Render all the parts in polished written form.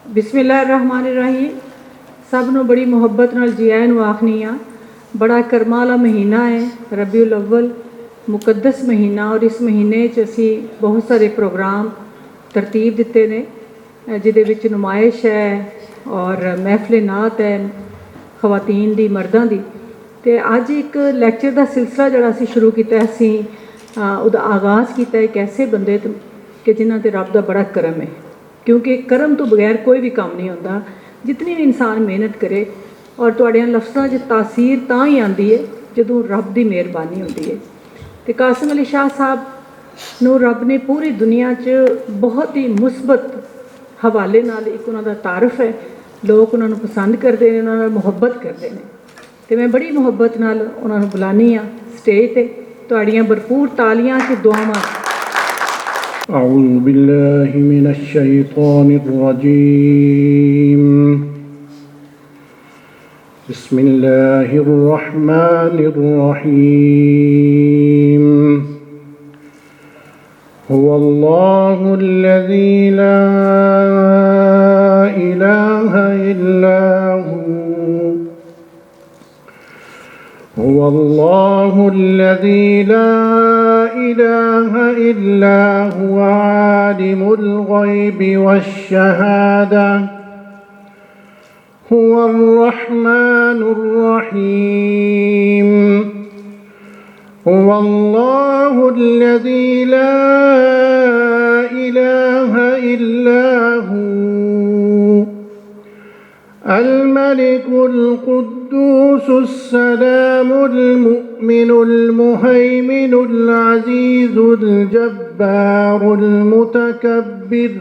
बिस्मिल्लाहिर्रहमानिर्रहीम। सब नूं बड़ी मुहब्बत नाल जी आया नूं आखनी आ। बड़ा करमां वाला महीना है रबीउल अव्वल, मुकद्दस महीना। और इस महीने च असी बहुत सारे प्रोग्राम तरतीब दिते ने, जिहदे विच नुमाइश है और महफिल नात है खवातीन दी, मर्दां दी। ते अज एक लैक्चर का सिलसिला जिहड़ा असी शुरू कीता है, असी उहदा आगाज़ कीता है एक ऐसे बंदे तो कि जिन्हां ते रब दा बड़ा करम है, क्योंकि करम तो बगैर कोई भी काम नहीं होंदा। जितनी भी इंसान मेहनत करे और तुहाड़ियां लफ्ज़ां च तासीर तां ही आती है जदों रब की मेहरबानी होती है। तो कासिम अली शाह साहब नूं रब ने पूरी दुनिया च बहुत ही मुस्बत हवाले नाल एक उन्हां दा तारफ है। लोग उन्होंने पसंद करते हैं, उन्होंने मुहब्बत करते हैं। तो मैं बड़ी मुहब्बत नाल उन्होंने बुलानी हाँ स्टेज पर। तुहाड़ियां भरपूर तालियां च दुआवां। अऊज़ु बिल्लाहि मिनश शैतानिर रजीम। बिस्मिल्लाहिर रहमानिर रहीम। हुवल्लाहुल्लज़ी ला इलाहा इल्ला हू। हुवल्लाहुल्लज़ी ला इलाहा इल्ला हुवा आलिमुल ग़ैबि वश्शहादा हुवर रहमानुर रहीम। हुवल्लाहुल्लज़ी ला इलाहा इल्ला हू अल मलिकुल कुद्दूसुस सलामुल मुमिनुल मुहैमिनुल अज़ीज़ुल जब्बारुल मुतकब्बिर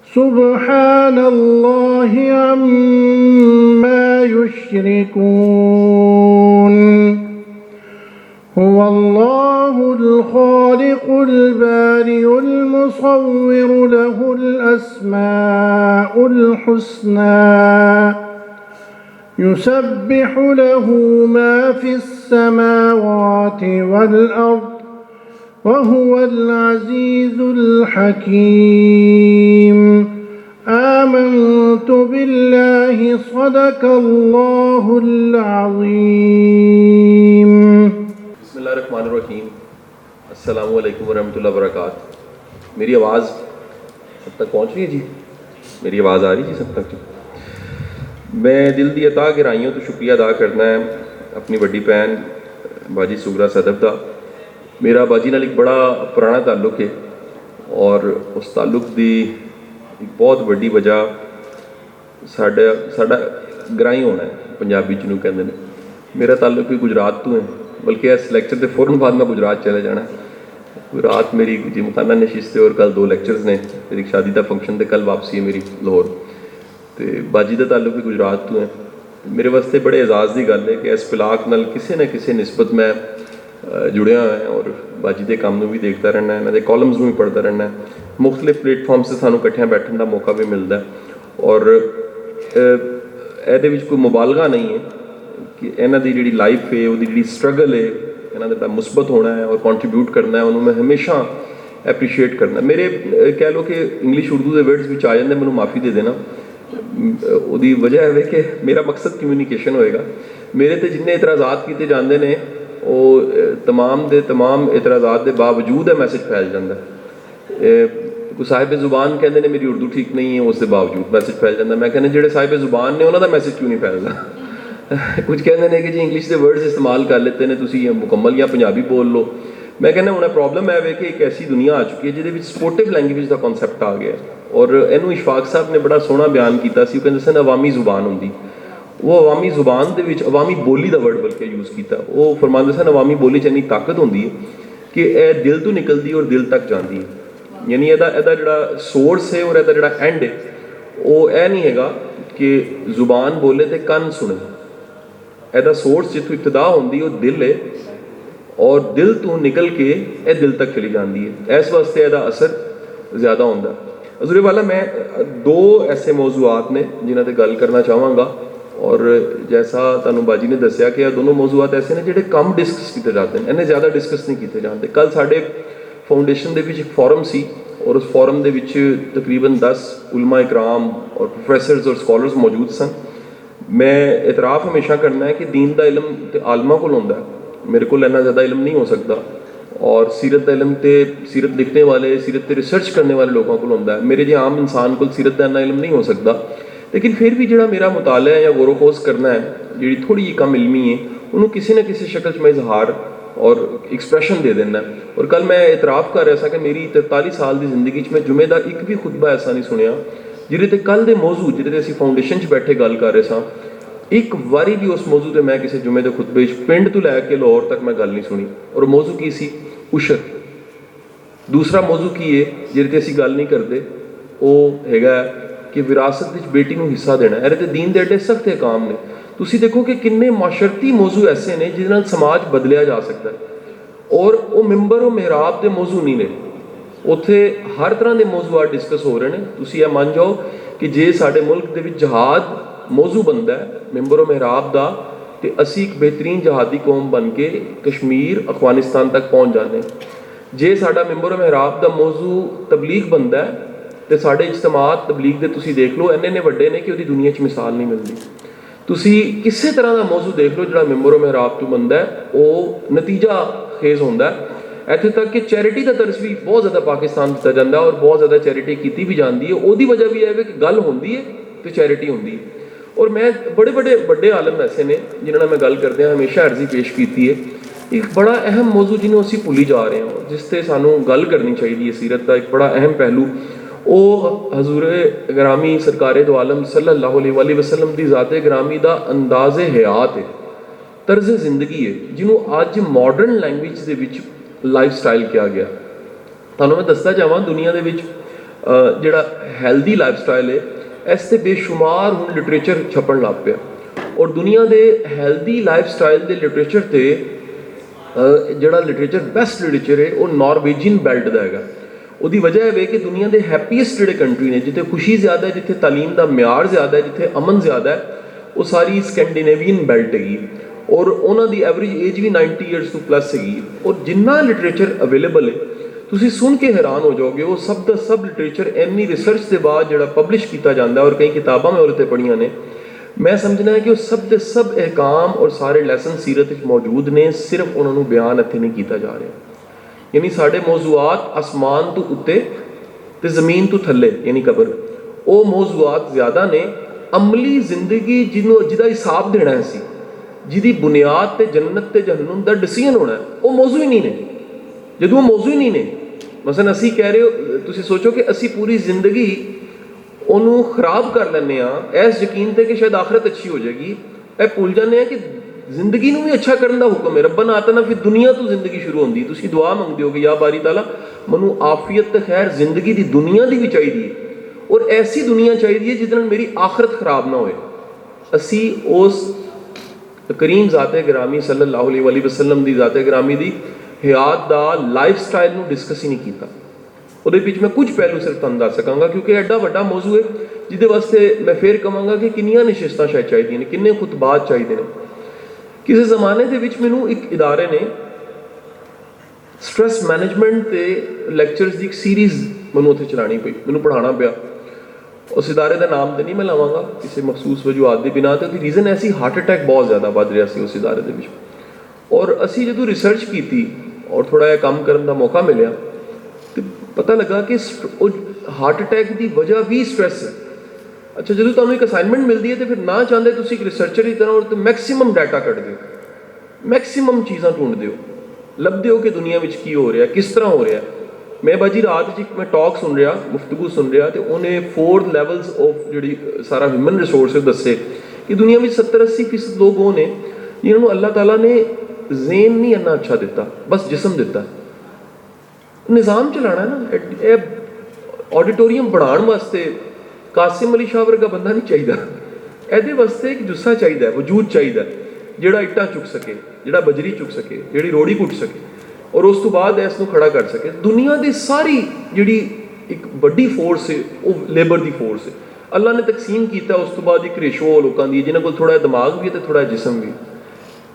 सुब्हानल्लाहि अम्मा युश्रिकून। हुवल्लाहुल खालिकुल बारिउल मुसव्विरु लहुल अस्माउल हुस्ना युसब्बिहु लहू मा फिस समावाति वल अर्द वहुवल अज़ीज़ुल हकीम। आमन्तु बिल्लाहि सदक़ल्लाहुल अज़ीम। बिस्मिल्लाहिर्रहमानिर्रहीम। अस्सलामु अलैकुम वरहमतुल्लाहि वबरकातुहू। मेरी आवाज़ सब तक पहुँच रही है जी? मेरी आवाज़ आ रही है सब तक जी? मैं दिल दी अता गहराइयों तो शुक्रिया अदा करना है अपनी वड्डी भैन बाजी सुगरा सदफ का। मेरा बाजी नाल एक बड़ा पुराना ताल्लुक है और उस ताल्लुक की एक बहुत वड्डी वजह साडा ग्राई होना है, पंजाबी च कहते हैं। मेरा ताल्लुक भी गुजरात तो है, बल्कि इस लैक्चर के फौरन बाद मैं गुजरात चले जाना। रात मेरी जिमखाना नशिस्त है और कल 2 लैक्चर्स ने, मेरी शादी का फंक्शन तो कल वापसी है मेरी लाहौर। तो बाजी का ताल्लुक भी गुजरात तो है। मेरे वास्ते बड़े एजाज़ की गल है कि इस पिलाक नाल किसी न किसी निस्बत मैं जुड़िया है और बाजी के काम भी देखता रहना है, इन्होंने कॉलम्स भी पढ़ता रहना है। मुख्तलिफ प्लेटफॉर्म से सानू इकट्ठियां बैठने का मौका भी मिलता है और ये कोई मुबालगा नहीं है कि इन्हों की जी लाइफ है, वो जी स्ट्रगल है, इन्होंने मुस्बत होना है और कॉन्ट्रीब्यूट करना है, उन्होंने मैं हमेशा एप्रीशिएट करना। मेरे कह लो कि इंग्लिश उर्दू के वर्ड्स भी आ जाते, मैंने माफ़ी दे देना। उसकी वजह है कि मेरा मकसद कम्यूनीकेशन होएगा। मेरे तो जिन्ने इतराज़ात किए जाते हैं वो तमाम के तमाम इतराज़ात के बावजूद है मैसेज फैल जाता है। कोई साहिब जुबान कहते हैं मेरी उर्दू ठीक नहीं है, उसके बावजूद मैसेज फैल जाता है। मैं कहना जोड़े साहिब जुबान ने उन्होंने मैसेज क्यों नहीं फैलता। कुछ कहते हैं कि जी इंग्लिश के वर्ड्स इस्तेमाल कर लेते हैं, तुम मुकम्मल या पंजाबी बोल लो। मैं कहना हूँ प्रॉब्लम है कि एक ऐसी दुनिया आ चुकी है जिसे सपोर्टिव लैंग्वेज का कॉन्सैप्ट आ गया और इनू इशफाक साहब ने बड़ा सोहना बयान किया। कहते सन अवामी जुबान होंगी, वो अवामी जुबान के अवामी बोली का वर्ड बल्कि यूज़ किया। वो फरमाते सन अवामी बोली च इन्नी ताकत होंगी है कि यह दिल तो निकलती और दिल तक जाती है। यानी यदा जोड़ा सोर्स है और यदा जोड़ा एंड है वो यह नहीं है कि जुबान बोले तो कन सुने। यदा सोर्स जितों इब्तदा होंगी वो दिल है और दिल तो निकल के यह दिल तक चली जाती है। इस वास्ते यदा असर ज़्यादा होंदा। हज़ूरे वाला मैं 2 ऐसे मौजूआत ने जिन्हां ते गल करना चाहांगा और जैसा तुहानूं बाजी ने दस्सिया कि यह दोनों मौजूआत ऐसे ने जिहड़े कम डिस्कस किए जाते हैं, इन्ने ज़्यादा डिस्कस नहीं किए जाते। कल साडे फाउंडेशन दे विच एक फोरम सी और उस फोरम ਦੇ ਵਿੱਚ तकरीबन 10 उलमा इकराम और प्रोफैसर्स और स्कॉलर्स मौजूद सन। मैं इतराफ़ हमेशा करना है कि दीन का इलम तो आलमा को होंदा है, मेरे को इन्ना ज़्यादा इलम नहीं हो सकता, और सीरत का इलम तो सीरत लिखने वाले, सीरत पर रिसर्च करने वाले लोगों को होंदा है। मेरे जो आम इंसान को सीरत का इन्ना इलम नहीं हो सकता, लेकिन फिर भी जो मेरा मुताला है या गौरो खोज करना है, जी थोड़ी जी कम इलमी है, उन्होंने किसी न किसी शक्ल में इजहार और एक्सप्रैशन दे देना। और कल मैं इतराफ़ कर रहा था कि मेरी 43 साल की जिंदगी में जुमे का एक भी खुतबा ऐसा नहीं सुनिया जिहदे कल के मौजू जिहदे असीं फाउंडेशन बैठे गल कर रहे सां, एक बारी भी उस मौजू से मैं किसी जुमे के खुतबे पिंड तो लैके लाहौर तक मैं गल नहीं सुनी। और मौजू की सी उशर। दूसरा मौजू की है जिहदे असीं गल नहीं करते, वो हैगा कि विरासत विच बेटी नूं हिस्सा देना। इहदे ते दीन दे एडे सख्त हकाम ने। तुसी देखो कि किन्ने माशरती मौजू ऐसे ने जिहदे नाल समाज बदलिया जा सकता है, और वो मिंबर और मेहराब के मौजू नहीं ने, उत्थे हर तरह के मौजूआत डिस्कस हो रहे हैं। तुसी ये मान जाओ कि जे साडे मुल्क दे विच जहाद मौजू बनता है मिंबर और मेहराब का, तो असी एक बेहतरीन जहादी कौम बन के कश्मीर अफगानिस्तान तक पहुँच जाने। जे साडा मिंबर और मेहराब का मौजू तबलीग बनता है तो साडे इज्तमात तबलीग दे तुसी देख लो इन्ने इन्ने वड्डे ने कि उहदी दुनिया च मिसाल नहीं मिलती। तुसी किसी तरह का मौजू देख लो जो मिंबर और मेहराब तो बनता है, वो नतीजा खेज होता है। इत्थे तक कि चैरिटी का तरस भी बहुत ज़्यादा पाकिस्तान दिता जाता है, और बहुत ज़्यादा चैरिटी की भी जाती है। उसकी वजह भी है कि गल होंदी है तो चैरिटी होंदी है। और मैं बड़े बड़े बड़े आलम ऐसे ने जिन्होंने मैं गल करते हैं हमेशा अर्जी पेश की है। एक बड़ा अहम मौजू जिन्होंने असीं भुली जा रहे हैं, जिससे सानू गल करनी चाहिए सीरत का एक बड़ा अहम पहलू, वो हजूर ग्रामी सरकार दो आलम सल्लल्लाहु अलैहि वसल्लम की ज़ाते ग्रामी का अंदाज़े हयात है, तर्ज जिंदगी है, जिन्होंने अज मॉडर्न लैंग्वेज के विच लाइफ स्टाइल किया गया। तुहानूं मैं दसदा जावां दुनिया के विच जिहड़ा हैल्दी लाइफ स्टाइल है, इस ते बेशुमार हुण लिटरेचर छपन लग पिया, और दुनिया के हैल्दी लाइफ स्टाइल के लिटरेचर से जिहड़ा लिटरेचर बेस्ट लिटरेचर है वो नॉर्वेजियन बेल्ट का है। उसकी वजह है कि दुनिया के हैप्पीएस्ट जिहड़े कंट्री ने, जिथे खुशी ज़्यादा है, जिथे तालीम का म्यार ज़्यादा है, जिथे अमन ज़्यादा है, वो सारी स्कैंडिनेवियन बेल्ट हैगी, और उन्होंने एवरेज एज भी 90 ईयर्स तो प्लस हैगी। और जिन्ना लिटरेचर अवेलेबल है तुसी सुन के हैरान हो जाओगे। वो सब का सब लिटरेचर इन्नी रिसर्च के बाद जो पब्लिश किया जाता है, और कई किताबां मैं उहदे ते पढ़ियां ने, मैं समझना है कि वो सब के सब अहकाम और सारे लैसन सीरत मौजूद ने, सिर्फ उन्होंने बयान इत्थे नहीं किया जा रहा। यानी साढ़े मौजूआत आसमान तो उत्ते ते ज़मीन तो थले यानी कबर, वो मौजूआत ज़्यादा ने। अमली जिंदगी जिदा हिसाब देना है सी, जिदी बुनियाद ते जन्नत ते जहन्नुम का डिसीजन होना है, वो मौजू ही नहीं ने। जदों वो मौजू ही नहीं ने, मसलन असी कह रहे हो, तुसी सोचो कि असी पूरी जिंदगी उन्होंने खराब कर लें इस यकीन से कि शायद आखिरत अच्छी हो जाएगी, यह भूल जाने कि जिंदगी भी अच्छा करने का हुक्म है। रब्बना आतना फिर दुनिया तो जिंदगी शुरू होती, तुसी दुआ मंगते हो कि या बारी ताला मनु आफियत खैर जिंदगी की दुनिया की भी चाहिए, और ऐसी दुनिया चाहिए जिस मेरी आखिरत खराब ना होए। असी उस करीम ज़ाते ग्रामी सल्लल्लाहु अलैहि वसल्लम की ज़ाते ग्रामी की हयात का लाइफ स्टाइल में डिस्कस ही नहीं किया। वो मैं कुछ पहलू सिर्फ तुहानूं दस सकांगा, क्योंकि एडा वड्डा मौजू है जिहदे वास्ते मैं फिर कहांगा कि किन्नियां नशिस्तां शायद चाहिए ने, किन्ने खुतबात चाहिए ने। किसी ज़माने के विच मैनूं एक इदारे ने स्ट्रैस मैनेजमेंट के लैक्चरस की एक सीरीज़ मैनूं उत्थे चलानी पई, मैनूं पढ़ाना पिया। उस इदारे का नाम तो नहीं मैं लवांगा किसी मखसूस वजूहत के बिना, तो रीज़न ऐसी हार्ट अटैक बहुत ज़्यादा बढ़ रहा सी उस इदारे के विच। और असी जो रिसर्च की और थोड़ा जिहा काम करने का मौका मिलिया, तो पता लगा कि हार्ट अटैक की वजह भी स्ट्रैस है। अच्छा, जो तुहानूं एक असाइनमेंट मिलती है तो फिर ना चाहते तुसीं एक रिसर्चर की तरह और मैक्सीमम डाटा कढ़दे हो, मैक्सीमम चीज़ां ढूंढते हो, लभदे हो कि दुनिया में की हो रहा, किस तरह हो रहा। मैं बाजी रात मैं टॉक सुन रहा, गुफ्तगू सुन रहा, तो उन्हें 4 लैवल्स ऑफ जी सारा ह्यूमन रिसोर्स दसे कि दुनिया में 70-80% लोग वो ने जिन्होंने अल्लाह ताला ने ज़ेन नहीं इन्ना अच्छा दिता, बस जिसम दिता। निज़ाम चलाना है ना, ऑडिटोरीयम बनाने वास्ते कासिम अली शाह वर्गा बंदा नहीं चाहिए, ਇਹਦੇ वास्ते एक जुस्सा चाहिए, वजूद चाहिए ਜਿਹੜਾ ਇੱਟਾਂ चुक सके, ਜਿਹੜਾ बजरी चुक सके, ਜਿਹੜੀ रोड़ी घुट सके, और उस तो बाद इसनूं खड़ा कर सके। दुनिया की सारी जी एक बड़ी फोर्स है वो लेबर की फोर्स है। अल्लाह ने तकसीम किया, उस तो बाद एक रेशो लोगों की जिन्होंने को थोड़ा दिमाग भी है तो थोड़ा जिसम भी।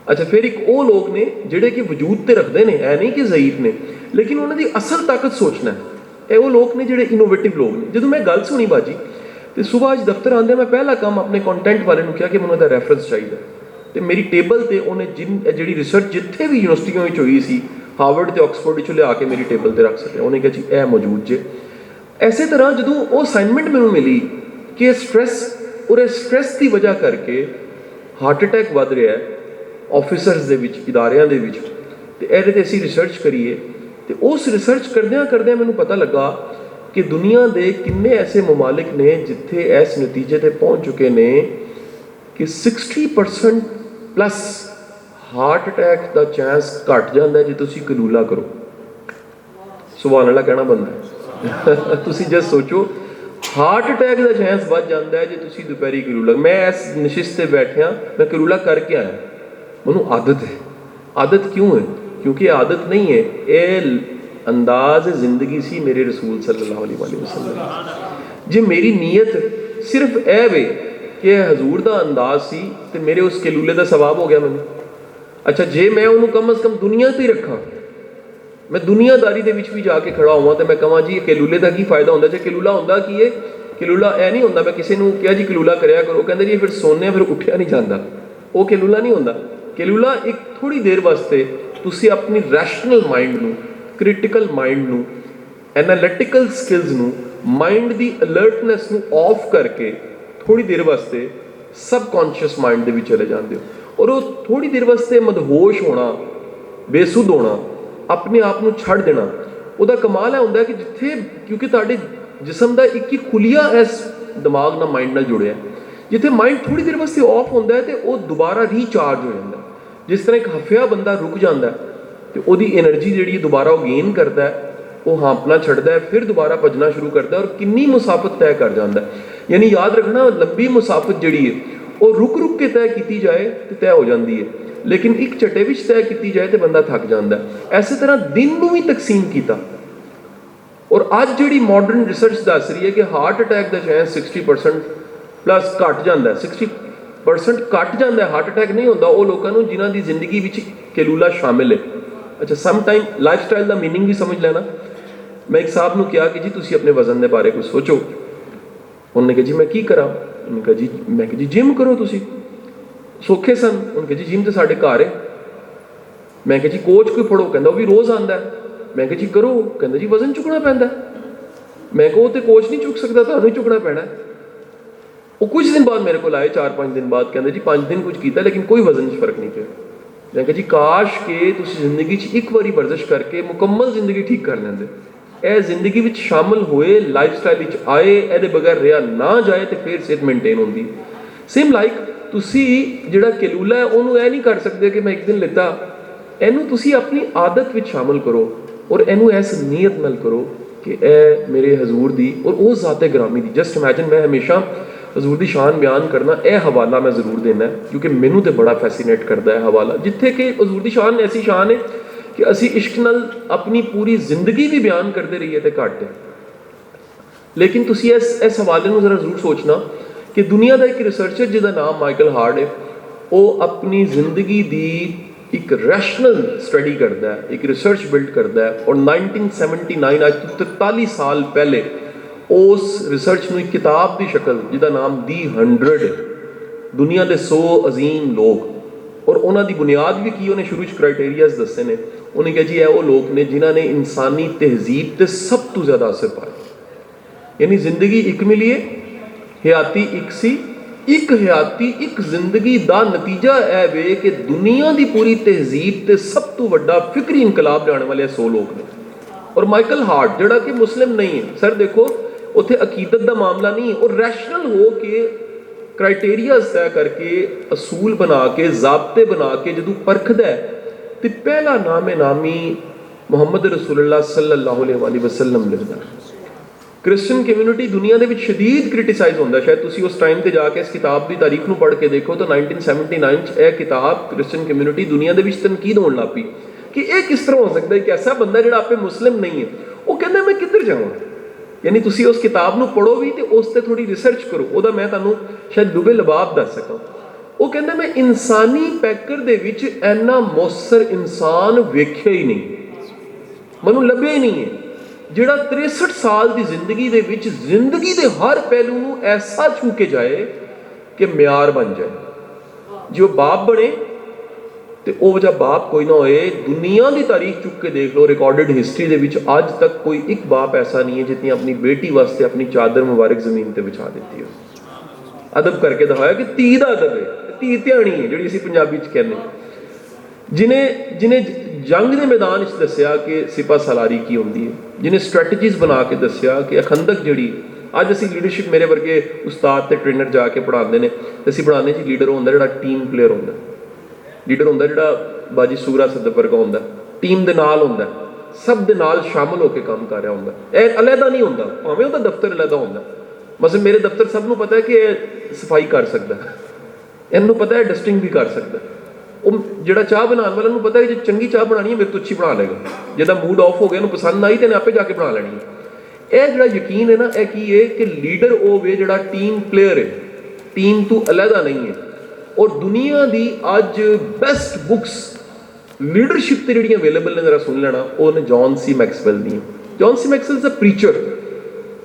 अच्छा, फिर एक वो लोग ने जिहड़े कि वजूद तो रखते हैं, है नहीं कि ज़ईफ ने, लेकिन उन्होंने असल ताकत सोचना है। ਇਹ ਉਹ ਲੋਕ ਨੇ ਜਿਹੜੇ ਇਨੋਵੇਟਿਵ ਲੋਕ ਨੇ। ਜਦੋਂ ਮੈਂ ਗੱਲ ਸੁਣੀ ਬਾਜੀ ਤੇ ਸਵੇਰ ਅੱਜ ਦਫ਼ਤਰ ਆਉਂਦੇ ਮੈਂ ਪਹਿਲਾ ਕੰਮ ਆਪਣੇ ਕੰਟੈਂਟ ਵਾਲੇ ਨੂੰ ਕਿਹਾ ਕਿ ਮੈਨੂੰ ਇਹਦਾ ਰੈਫਰੈਂਸ ਚਾਹੀਦਾ, ਤੇ ਮੇਰੀ ਟੇਬਲ ਤੇ ਉਹਨੇ ਜਿਹੜੀ ਰਿਸਰਚ ਜਿੱਥੇ ਵੀ ਯੂਨੀਵਰਸਿਟੀਆਂ ਵਿੱਚ ਹੋਈ ਸੀ, ਹਾਰਵਰਡ ਤੇ ਆਕਸਫੋਰਡ ਵਿੱਚੋਂ ਲਿਆ ਕੇ ਮੇਰੀ ਟੇਬਲ ਤੇ ਰੱਖ ਸਕਿਆ। ਉਹਨੇ ਕਿਹਾ ਜੀ ਇਹ ਮੌਜੂਦ ਜੇ। ਐਸੇ ਤਰ੍ਹਾਂ ਜਦੋਂ ਉਹ ਅਸਾਈਨਮੈਂਟ ਮੈਨੂੰ ਮਿਲੀ ਕਿ ਸਟ੍ਰੈਸ ਔਰ ਇਸ ਸਟ੍ਰੈਸ ਦੀ ਵਜ੍ਹਾ ਕਰਕੇ ਹਾਰਟ ਅਟੈਕ ਵੱਧ ਰਿਹਾ ਹੈ ਆਫਿਸਰਸ ਦੇ ਵਿੱਚ, ਇਦਾਰਿਆਂ ਦੇ ਵਿੱਚ, ਤੇ ਇਹਦੇ ਤੇ ਅਸੀਂ ਰਿਸਰਚ ਕਰੀਏ। ਤੇ ਉਸ ਰਿਸਰਚ ਕਰਦਿਆਂ ਮੈਨੂੰ ਪਤਾ ਲੱਗਾ ਕਿ ਦੁਨੀਆ ਦੇ ਕਿੰਨੇ ਐਸੇ ਮਮਾਲਿਕ ਨੇ ਜਿੱਥੇ ਇਸ ਨਤੀਜੇ ਤੇ ਪਹੁੰਚ ਚੁੱਕੇ ਨੇ ਕਿ 60% ਪਲੱਸ ਹਾਰਟ ਅਟੈਕ ਦਾ ਚਾਂਸ ਘਟ ਜਾਂਦਾ ਜੇ ਤੁਸੀਂ ਕਲੂਲਾ ਕਰੋ। ਸੁਭਾਨ ਅੱਲਾਹ ਕਹਿਣਾ ਬਣਦਾ। ਤੁਸੀਂ ਜਦ ਸੋਚੋ ਹਾਰਟ ਅਟੈਕ ਦਾ ਚਾਂਸ ਵੱਧ ਜਾਂਦਾ ਹੈ ਜੇ ਤੁਸੀਂ ਦੁਪਹਿਰੀ ਕਲੂਲਾ। ਮੈਂ ਇਸ ਨਸ਼ਿਸ਼ ਤੇ ਬੈਠਿਆ, ਮੈਂ ਕਲੂਲਾ ਕਰਕੇ ਆਇਆ, ਮੈਨੂੰ ਆਦਤ ਹੈ। ਆਦਤ ਕਿਉਂ ਹੈ? ਕਿਉਂਕਿ ਆਦਤ ਨਹੀਂ ਹੈ, ਇਹ ਅੰਦਾਜ਼ ਜ਼ਿੰਦਗੀ ਸੀ ਮੇਰੇ ਰਸੂਲ ਸੱਲੱਲਾਹੁ अलैहि वसल्लम। ਜੇ ਮੇਰੀ ਨੀਅਤ ਸਿਰਫ ਇਹ ਵੇ ਕਿ ਇਹ ਹਜ਼ੂਰ ਦਾ ਅੰਦਾਜ਼ ਸੀ ਤੇ ਮੇਰੇ ਉਸ ਕਲੂਲੇ ਦਾ ਸਵਾਬ ਹੋ ਗਿਆ ਮੈਨੂੰ। ਅੱਛਾ, ਜੇ ਮੈਂ ਉਹਨੂੰ ਕਮ ਅਜ਼ ਕਮ ਦੁਨੀਆ ਤੇ ਹੀ ਰੱਖਾਂ, ਮੈਂ ਦੁਨੀਆਦਾਰੀ ਦੇ ਵਿੱਚ ਵੀ ਜਾ ਕੇ ਖੜਾ ਹੋਵਾਂ ਤੇ ਮੈਂ ਕਹਾਂ ਜੀ ਇਹ ਕਲੂਲੇ ਦਾ ਕੀ ਫਾਇਦਾ ਹੁੰਦਾ? ਜੇ ਕਲੂਲਾ ਹੁੰਦਾ ਕੀ ਹੈ? ਕਲੂਲਾ ਇਹ ਨਹੀਂ ਹੁੰਦਾ। ਮੈਂ ਕਿਸੇ ਨੂੰ ਕਿਹਾ ਜੀ ਕਲੂਲਾ ਕਰਿਆ ਕਰੋ, ਕਹਿੰਦੇ ਜੀ ਫਿਰ ਸੋਨੇ ਫਿਰ ਉੱਠਿਆ ਨਹੀਂ ਜਾਂਦਾ। ਉਹ ਕਲੂਲਾ ਨਹੀਂ ਹੁੰਦਾ। ਕਲੂਲਾ ਇੱਕ ਥੋੜੀ ਦੇਰ ਵਾਸਤੇ ਤੁਸੀਂ ਆਪਣੀ ਰੈਸ਼ਨਲ ਮਾਈਂਡ ਨੂੰ, ਕ੍ਰਿਟੀਕਲ ਮਾਈਂਡ ਨੂੰ, ਐਨਾਲਿਟੀਕਲ ਸਕਿੱਲਸ ਨੂੰ, ਮਾਈਂਡ ਦੀ ਅਲਰਟਨੈਸ ਨੂੰ ਆਫ ਕਰਕੇ ਥੋੜੀ ਦੇਰ ਵਾਸਤੇ ਸਬਕੌਂਸ਼ੀਅਸ ਮਾਈਂਡ ਦੇ ਵਿੱਚ ਚਲੇ ਜਾਂਦੇ ਹੋ। ਔਰ ਉਹ ਥੋੜੀ ਦੇਰ ਵਾਸਤੇ ਮਦਹੋਸ਼ ਹੋਣਾ, ਬੇਸੁੱਧ ਹੋਣਾ, ਆਪਣੇ ਆਪ ਨੂੰ ਛੱਡ ਦੇਣਾ, ਉਹਦਾ ਕਮਾਲ ਇਹ ਹੁੰਦਾ ਕਿ ਜਿੱਥੇ, ਕਿਉਂਕਿ ਤੁਹਾਡੇ ਜਿਸਮ ਦਾ ਇੱਕ ਹੀ ਖੁਲੀਆ ਇਸ ਦਿਮਾਗ ਨਾਲ, ਮਾਈਂਡ ਨਾਲ ਜੁੜਿਆ, ਜਿੱਥੇ ਮਾਈਂਡ ਥੋੜੀ ਦੇਰ ਵਾਸਤੇ ਆਫ ਹੁੰਦਾ ਹੈ ਤੇ ਉਹ ਦੁਬਾਰਾ ਰੀਚਾਰਜ ਹੋ ਜਾਂਦਾ। ਜਿਸ ਤਰ੍ਹਾਂ ਇੱਕ ਹਫਿਆ ਬੰਦਾ ਰੁਕ ਜਾਂਦਾ ਤੇ ਉਹਦੀ એનર્ਜੀ ਜਿਹੜੀ ਦੁਬਾਰਾ ਉਹ ਗੇਨ ਕਰਦਾ, ਉਹ ਹਾਂਪਣਾ ਛੱਡਦਾ, ਫਿਰ ਦੁਬਾਰਾ ਭੱਜਣਾ ਸ਼ੁਰੂ ਕਰਦਾ ਔਰ ਕਿੰਨੀ ਮੁਸਾਫਤ ਤੈਅ ਕਰ ਜਾਂਦਾ। ਯਾਨੀ ਯਾਦ ਰੱਖਣਾ, ਲੰਬੀ ਮੁਸਾਫਤ ਜਿਹੜੀ ਹੈ ਉਹ ਰੁਕ ਕੇ ਤੈਅ ਕੀਤੀ ਜਾਏ ਤੇ ਤੈਅ ਹੋ ਜਾਂਦੀ ਹੈ, ਲੇਕਿਨ ਇੱਕ ਝਟੇ ਵਿੱਚ ਤੈਅ ਕੀਤੀ ਜਾਏ ਤੇ ਬੰਦਾ ਥੱਕ ਜਾਂਦਾ। ਐਸੇ ਤਰ੍ਹਾਂ ਦਿਨ ਨੂੰ ਵੀ ਤਕਸੀਮ ਕੀਤਾ। ਔਰ ਅੱਜ ਜਿਹੜੀ ਮਾਡਰਨ ਰਿਸਰਚ ਦੱਸ ਰਹੀ ਹੈ ਕਿ ਹਾਰਟ ਅਟੈਕ ਦਾ ਚਾਂਸ 60% ਪਲੱਸ ਘਟ ਜਾਂਦਾ, 60% ਘਟ ਜਾਂਦਾ। ਹਾਰਟ ਅਟੈਕ ਨਹੀਂ ਹੁੰਦਾ ਉਹ ਲੋਕਾਂ ਨੂੰ ਜਿਨ੍ਹਾਂ ਦੀ ਜ਼ਿੰਦਗੀ ਵਿੱਚ ਕੈਲੂਲਾ ਸ਼ਾਮਿਲ ਹੈ। ਅੱਛਾ, ਸਮ ਟਾਈਮ ਲਾਈਫ ਸਟਾਈਲ ਦਾ ਮੀਨਿੰਗ ਵੀ ਸਮਝ ਲੈਣਾ। ਮੈਂ ਇੱਕ ਸਾਹਿਬ ਨੂੰ ਕਿਹਾ ਕਿ ਜੀ ਤੁਸੀਂ ਆਪਣੇ ਵਜ਼ਨ ਦੇ ਬਾਰੇ ਕੁਝ ਸੋਚੋ। ਉਹਨੇ ਕਿਹਾ ਜੀ ਮੈਂ ਕੀ ਕਰਾਂ? ਉਹਨੇ ਕਿਹਾ ਜੀ, ਮੈਂ ਕਿਹਾ ਜੀ ਜਿਮ ਕਰੋ ਤੁਸੀਂ। ਸੌਖੇ ਸਨ। ਉਹਨੇ ਕਿਹਾ ਜੀ ਜਿਮ ਤੇ ਸਾਡੇ ਘਰ ਹੈ। ਮੈਂ ਕਿਹਾ ਜੀ ਕੋਚ ਕੋਈ ਫੜੋ। ਕਹਿੰਦਾ ਉਹ ਵੀ ਰੋਜ਼ ਆਉਂਦਾ। ਮੈਂ ਕਿਹਾ ਜੀ ਕਰੋ। ਕਹਿੰਦਾ ਜੀ ਵਜ਼ਨ ਚੁੱਕਣਾ ਪੈਂਦਾ। ਮੈਂ ਕਿਹਾ ਉਹ ਤੇ ਕੋਚ ਨਹੀਂ ਚੁੱਕ ਸਕਦਾ, ਤੁਹਾਨੂੰ ਹੀ ਚੁੱਕਣਾ ਪੈਣਾ। ਉਹ ਕੁਝ ਦਿਨ ਬਾਅਦ ਮੇਰੇ ਕੋਲ ਆਏ, 4-5 ਦਿਨ ਬਾਅਦ, ਕਹਿੰਦੇ ਜੀ 5 ਦਿਨ ਕੁਝ ਕੀਤਾ ਲੇਕਿਨ ਕੋਈ ਵਜ਼ਨ 'ਚ ਫਰਕ ਨਹੀਂ ਪਿਆ। ਮੈਂ ਕਿਹਾ ਜੀ ਕਾਸ਼ ਕਿ ਤੁਸੀਂ ਜ਼ਿੰਦਗੀ 'ਚ ਇੱਕ ਵਾਰੀ ਵਰਜ਼ਿਸ਼ ਕਰਕੇ ਮੁਕੰਮਲ ਜ਼ਿੰਦਗੀ ਠੀਕ ਕਰ ਲੈਂਦੇ। ਇਹ ਜ਼ਿੰਦਗੀ ਵਿੱਚ ਸ਼ਾਮਲ ਹੋਏ, ਲਾਈਫ ਸਟਾਈਲ ਵਿੱਚ ਆਏ, ਇਹਦੇ ਬਗੈਰ ਰਿਹਾ ਨਾ ਜਾਏ ਤੇ ਫਿਰ ਸਿਹਤ ਮੇਨਟੇਨ ਹੁੰਦੀ। ਸੇਮ ਲਾਈਕ ਤੁਸੀਂ ਜਿਹੜਾ ਕੈਲੂਲਾ ਹੈ ਉਹਨੂੰ ਇਹ ਨਹੀਂ ਕਰ ਸਕਦੇ ਕਿ ਮੈਂ ਇੱਕ ਦਿਨ ਲਿੱਤਾ। ਇਹਨੂੰ ਤੁਸੀਂ ਆਪਣੀ ਆਦਤ ਵਿੱਚ ਸ਼ਾਮਲ ਕਰੋ ਔਰ ਇਹਨੂੰ ਇਸ ਨੀਅਤ ਨਾਲ ਕਰੋ ਕਿ ਇਹ ਮੇਰੇ ਹਜ਼ੂਰ ਦੀ ਔਰ ਉਹ ਜ਼ਾਤੇ ਗ੍ਰਾਮੀ ਦੀ। ਜਸਟ ਇਮੈਜਿਨ, ਮੈਂ ਹਮੇਸ਼ਾ ਹਜ਼ੂਰ ਦੀ ਸ਼ਾਨ ਬਿਆਨ ਕਰਨਾ, ਇਹ ਹਵਾਲਾ ਮੈਂ ਜ਼ਰੂਰ ਦੇਣਾ ਕਿਉਂਕਿ ਮੈਨੂੰ ਤੇ ਬੜਾ ਫੈਸੀਨੇਟ ਕਰਦਾ ਹੈ ਹਵਾਲਾ, ਜਿੱਥੇ ਕਿ ਹਜ਼ੂਰ ਦੀ ਸ਼ਾਨ ਐਸੀ ਸ਼ਾਨ ਹੈ ਕਿ ਅਸੀਂ ਇਸ਼ਕ ਨਾਲ ਆਪਣੀ ਪੂਰੀ ਜ਼ਿੰਦਗੀ ਵੀ ਬਿਆਨ ਕਰਦੇ ਰਹੀਏ ਤੇ ਘੱਟ ਹੈ। ਲੇਕਿਨ ਤੁਸੀਂ ਇਸ ਹਵਾਲੇ ਨੂੰ ਜ਼ਰਾ ਜ਼ਰੂਰ ਸੋਚਣਾ ਕਿ ਦੁਨੀਆ ਦਾ ਇੱਕ ਰਿਸਰਚਰ ਜਿਹਦਾ ਨਾਮ ਮਾਈਕਲ ਹਾਰਡ ਹੈ, ਉਹ ਆਪਣੀ ਜ਼ਿੰਦਗੀ ਦੀ ਇੱਕ ਰੈਸ਼ਨਲ ਸਟੱਡੀ ਕਰਦਾ ਹੈ, ਇੱਕ ਰਿਸਰਚ ਬਿਲਡ ਕਰਦਾ ਹੈ ਔਰ 1979 ਅੱਜ ਤੋਂ 43 ਸਾਲ ਪਹਿਲੇ ਉਸ ਰਿਸਰਚ ਨੂੰ ਇੱਕ ਕਿਤਾਬ ਦੀ ਸ਼ਕਲ, ਜਿਹਦਾ ਨਾਮ ਦੀ 100 ਦੁਨੀਆ ਦੇ 100 ਅਜ਼ੀਮ ਲੋਕ, ਔਰ ਉਹਨਾਂ ਦੀ ਬੁਨਿਆਦ ਵੀ ਕੀ, ਉਹਨੇ ਸ਼ੁਰੂ 'ਚ ਕ੍ਰਾਈਟੇਰੀਆਜ਼ ਦੱਸੇ ਨੇ। ਉਹਨੇ ਕਿਹਾ ਜੀ ਇਹ ਉਹ ਲੋਕ ਨੇ ਜਿਨ੍ਹਾਂ ਨੇ ਇਨਸਾਨੀ ਤਹਿਜ਼ੀਬ 'ਤੇ ਸਭ ਤੋਂ ਜ਼ਿਆਦਾ ਅਸਰ ਪਾਇਆ। ਯਾਨੀ ਜ਼ਿੰਦਗੀ ਇੱਕ ਮਿਲੀ ਹੈ, ਹਯਾਤੀ ਇੱਕ ਸੀ, ਇੱਕ ਹਯਾਤੀ ਇੱਕ ਜ਼ਿੰਦਗੀ ਦਾ ਨਤੀਜਾ ਇਹ ਵੇ ਕਿ ਦੁਨੀਆ ਦੀ ਪੂਰੀ ਤਹਿਜ਼ੀਬ 'ਤੇ ਸਭ ਤੋਂ ਵੱਡਾ ਫਿਕਰੀ ਇਨਕਲਾਬ ਲਿਆਉਣ ਵਾਲੇ 100 ਲੋਕ ਨੇ। ਔਰ ਮਾਈਕਲ ਹਾਰਟ ਜਿਹੜਾ ਕਿ ਮੁਸਲਿਮ ਨਹੀਂ ਹੈ, ਸਰ ਦੇਖੋ ਉੱਥੇ ਅਕੀਦਤ ਦਾ ਮਾਮਲਾ ਨਹੀਂ ਹੈ, ਉਹ ਰੈਸ਼ਨਲ ਹੋ ਕੇ ਕ੍ਰਾਈਟੇਰੀਆਜ਼ ਤੈਅ ਕਰਕੇ, ਅਸੂਲ ਬਣਾ ਕੇ, ਜ਼ਾਬਤੇ ਬਣਾ ਕੇ ਜਦੋਂ ਪਰਖਦਾ ਹੈ ਤੇ ਪਹਿਲਾ ਨਾਮੀ ਮੁਹੰਮਦ ਰਸੂਲullah ਸੱਲੱਲਾਹੁ ਅਲੈਹਿ ਵਸੱਲਮ ਲਿਖਦਾ। ਕ੍ਰਿਸਚਨ ਕਮਿਊਨਿਟੀ ਦੁਨੀਆ ਦੇ ਵਿੱਚ ਸ਼ਦੀਦ ਕ੍ਰਿਟਿਸਾਈਜ਼ ਹੁੰਦਾ। ਸ਼ਾਇਦ ਤੁਸੀਂ ਉਸ ਟਾਈਮ ਤੇ ਜਾ ਕੇ ਇਸ ਕਿਤਾਬ ਦੀ ਤਾਰੀਖ ਨੂੰ ਪੜ੍ਹ ਕੇ ਦੇਖੋ ਤਾਂ 1979 'ਚ ਇਹ ਕਿਤਾਬ ਕ੍ਰਿਸਚਨ ਕਮਿਊਨਿਟੀ ਦੁਨੀਆ ਦੇ ਵਿੱਚ ਤਨਕੀਦ ਹੋਣ ਲੱਗ ਪਈ ਕਿ ਇਹ ਕਿਸ ਤਰ੍ਹਾਂ ਹੋ ਸਕਦਾ ਹੈ ਕਿ ਐਸਾ ਬੰਦਾ ਜਿਹੜਾ ਆਪੇ ਮੁਸਲਿਮ ਨਹੀਂ ਹੈ, ਉਹ ਕਹਿੰਦਾ ਮੈਂ ਕਿੱਧਰ ਜਾਵਾਂ। ਯਾਨੀ ਤੁਸੀਂ ਉਸ ਕਿਤਾਬ ਨੂੰ ਪੜ੍ਹੋ ਵੀ ਤੇ ਉਸ 'ਤੇ ਥੋੜ੍ਹੀ ਰਿਸਰਚ ਕਰੋ। ਉਹਦਾ ਮੈਂ ਤੁਹਾਨੂੰ ਸ਼ਾਇਦ ਡੁਬੇ ਲਬਾਬ ਦੱਸ ਸਕਾਂ। ਉਹ ਕਹਿੰਦਾ ਮੈਂ ਇਨਸਾਨੀ ਪੈਕਰ ਦੇ ਵਿੱਚ ਇੰਨਾ ਮੌਸਰ ਇਨਸਾਨ ਵੇਖਿਆ ਹੀ ਨਹੀਂ, ਮੈਨੂੰ ਲੱਭਿਆ ਹੀ ਨਹੀਂ ਹੈ। ਜਿਹੜਾ 63 ਸਾਲ ਦੀ ਜ਼ਿੰਦਗੀ ਦੇ ਵਿੱਚ ਜ਼ਿੰਦਗੀ ਦੇ ਹਰ ਪਹਿਲੂ ਨੂੰ ਐਸਾ ਛੂ ਕੇ ਜਾਏ ਕਿ ਮਿਆਰ ਬਣ ਜਾਏ। ਜੇ ਉਹ ਬਾਪ ਬਣੇ ਤੇ ਉਹ ਜਿਹਾ ਬਾਪ ਕੋਈ ਨਾ ਹੋਏ। ਦੁਨੀਆ ਦੀ ਤਾਰੀਖ ਚੁੱਕ ਕੇ ਦੇਖ ਲਓ, ਰਿਕਾਰਡਡ ਹਿਸਟਰੀ ਦੇ ਵਿੱਚ ਅੱਜ ਤੱਕ ਕੋਈ ਇੱਕ ਬਾਪ ਐਸਾ ਨਹੀਂ ਹੈ ਜਿਸਨੇ ਆਪਣੀ ਬੇਟੀ ਵਾਸਤੇ ਆਪਣੀ ਚਾਦਰ ਮੁਬਾਰਕ ਜ਼ਮੀਨ ਤੇ ਵਿਛਾ ਦਿੱਤੀ ਹੋ। ਅਦਬ ਕਰਕੇ ਦਿਖਾਇਆ ਕਿ ਧੀ ਦਾ ਅਦਬ ਹੈ, ਧੀ ਧਿਆਣੀ ਹੈ ਜਿਹੜੀ ਅਸੀਂ ਪੰਜਾਬੀ 'ਚ ਕਹਿੰਦੇ। ਜਿਹਨੇ ਜੰਗ ਦੇ ਮੈਦਾਨ ਵਿੱਚ ਦੱਸਿਆ ਕਿ ਸਿਪਾ ਸਲਾਰੀ ਕੀ ਹੁੰਦੀ ਹੈ, ਜਿਹਨੇ ਸਟ੍ਰੈਟਜੀਜ਼ ਬਣਾ ਕੇ ਦੱਸਿਆ ਕਿ ਖੰਦਕ ਜਿਹੜੀ ਅੱਜ ਅਸੀਂ ਲੀਡਰਸ਼ਿਪ, ਮੇਰੇ ਵਰਗੇ ਉਸਤਾਦ ਤੇ ਟ੍ਰੇਨਰ ਜਾ ਕੇ ਪੜ੍ਹਾਉਂਦੇ ਨੇ ਤੇ ਅਸੀਂ ਪੜ੍ਹਾਉਂਦੇ ਜੀ ਲੀਡਰ ਹੁੰਦਾ ਜਿਹੜਾ ਟੀਮ ਪਲੇਅਰ ਹੁੰਦਾ, ਲੀਡਰ ਹੁੰਦਾ ਜਿਹੜਾ ਬਾਜੀ ਸੂਰਾ ਸਦਬ ਵਰਗਾ ਹੁੰਦਾ, ਟੀਮ ਦੇ ਨਾਲ ਹੁੰਦਾ, ਸਭ ਦੇ ਨਾਲ ਸ਼ਾਮਲ ਹੋ ਕੇ ਕੰਮ ਕਰ ਰਿਹਾ ਹੁੰਦਾ। ਇਹ ਅਲੱਗਾ ਨਹੀਂ ਹੁੰਦਾ, ਭਾਵੇਂ ਉਹਦਾ ਦਫ਼ਤਰ ਅਲੱਗਾ ਹੁੰਦਾ। ਮਸਲ ਮੇਰੇ ਦਫ਼ਤਰ ਸਭ ਨੂੰ ਪਤਾ ਹੈ ਕਿ ਇਹ ਸਫਾਈ ਕਰ ਸਕਦਾ, ਇਹਨੂੰ ਪਤਾ ਹੈ ਡਸਟਿੰਗ ਵੀ ਕਰ ਸਕਦਾ। ਉਹ ਜਿਹੜਾ ਚਾਹ ਬਣਾਉਣ ਵਾਲਾ ਨੂੰ ਪਤਾ ਹੈ ਜੇ ਚੰਗੀ ਚਾਹ ਬਣਾਉਣੀ ਹੈ ਮੇਰੇ ਤੋਂ ਅੱਛੀ ਬਣਾ ਲਏਗਾ, ਜਿਹਦਾ ਮੂਡ ਆਫ ਹੋ ਗਿਆ, ਇਹਨੂੰ ਪਸੰਦ ਆਈ ਤੇ ਇਹਨੇ ਆਪੇ ਜਾ ਕੇ ਬਣਾ ਲੈਣੀ ਹੈ। ਇਹ ਜਿਹੜਾ ਯਕੀਨ ਹੈ ਨਾ, ਇਹ ਕੀ ਹੈ ਕਿ ਲੀਡਰ ਉਹ ਵੇ ਜਿਹੜਾ ਟੀਮ ਪਲੇਅਰ ਹੈ, ਟੀਮ ਤੋਂ ਅਲੱਗਾ ਨਹੀਂ ਹੈ। ਔਰ ਦੁਨੀਆ ਦੀ ਅੱਜ ਬੈਸਟ ਬੁੱਕਸ ਲੀਡਰਸ਼ਿਪ ਤੇ ਜਿਹੜੀਆਂ ਅਵੇਲੇਬਲ ਨੇ, ਜ਼ਰਾ ਸੁਣ ਲੈਣਾ, ਉਹ ਨੇ ਜੌਨ ਸੀ ਮੈਕਸਵੈਲ ਦੀਆਂ। John C Maxwell is a preacher,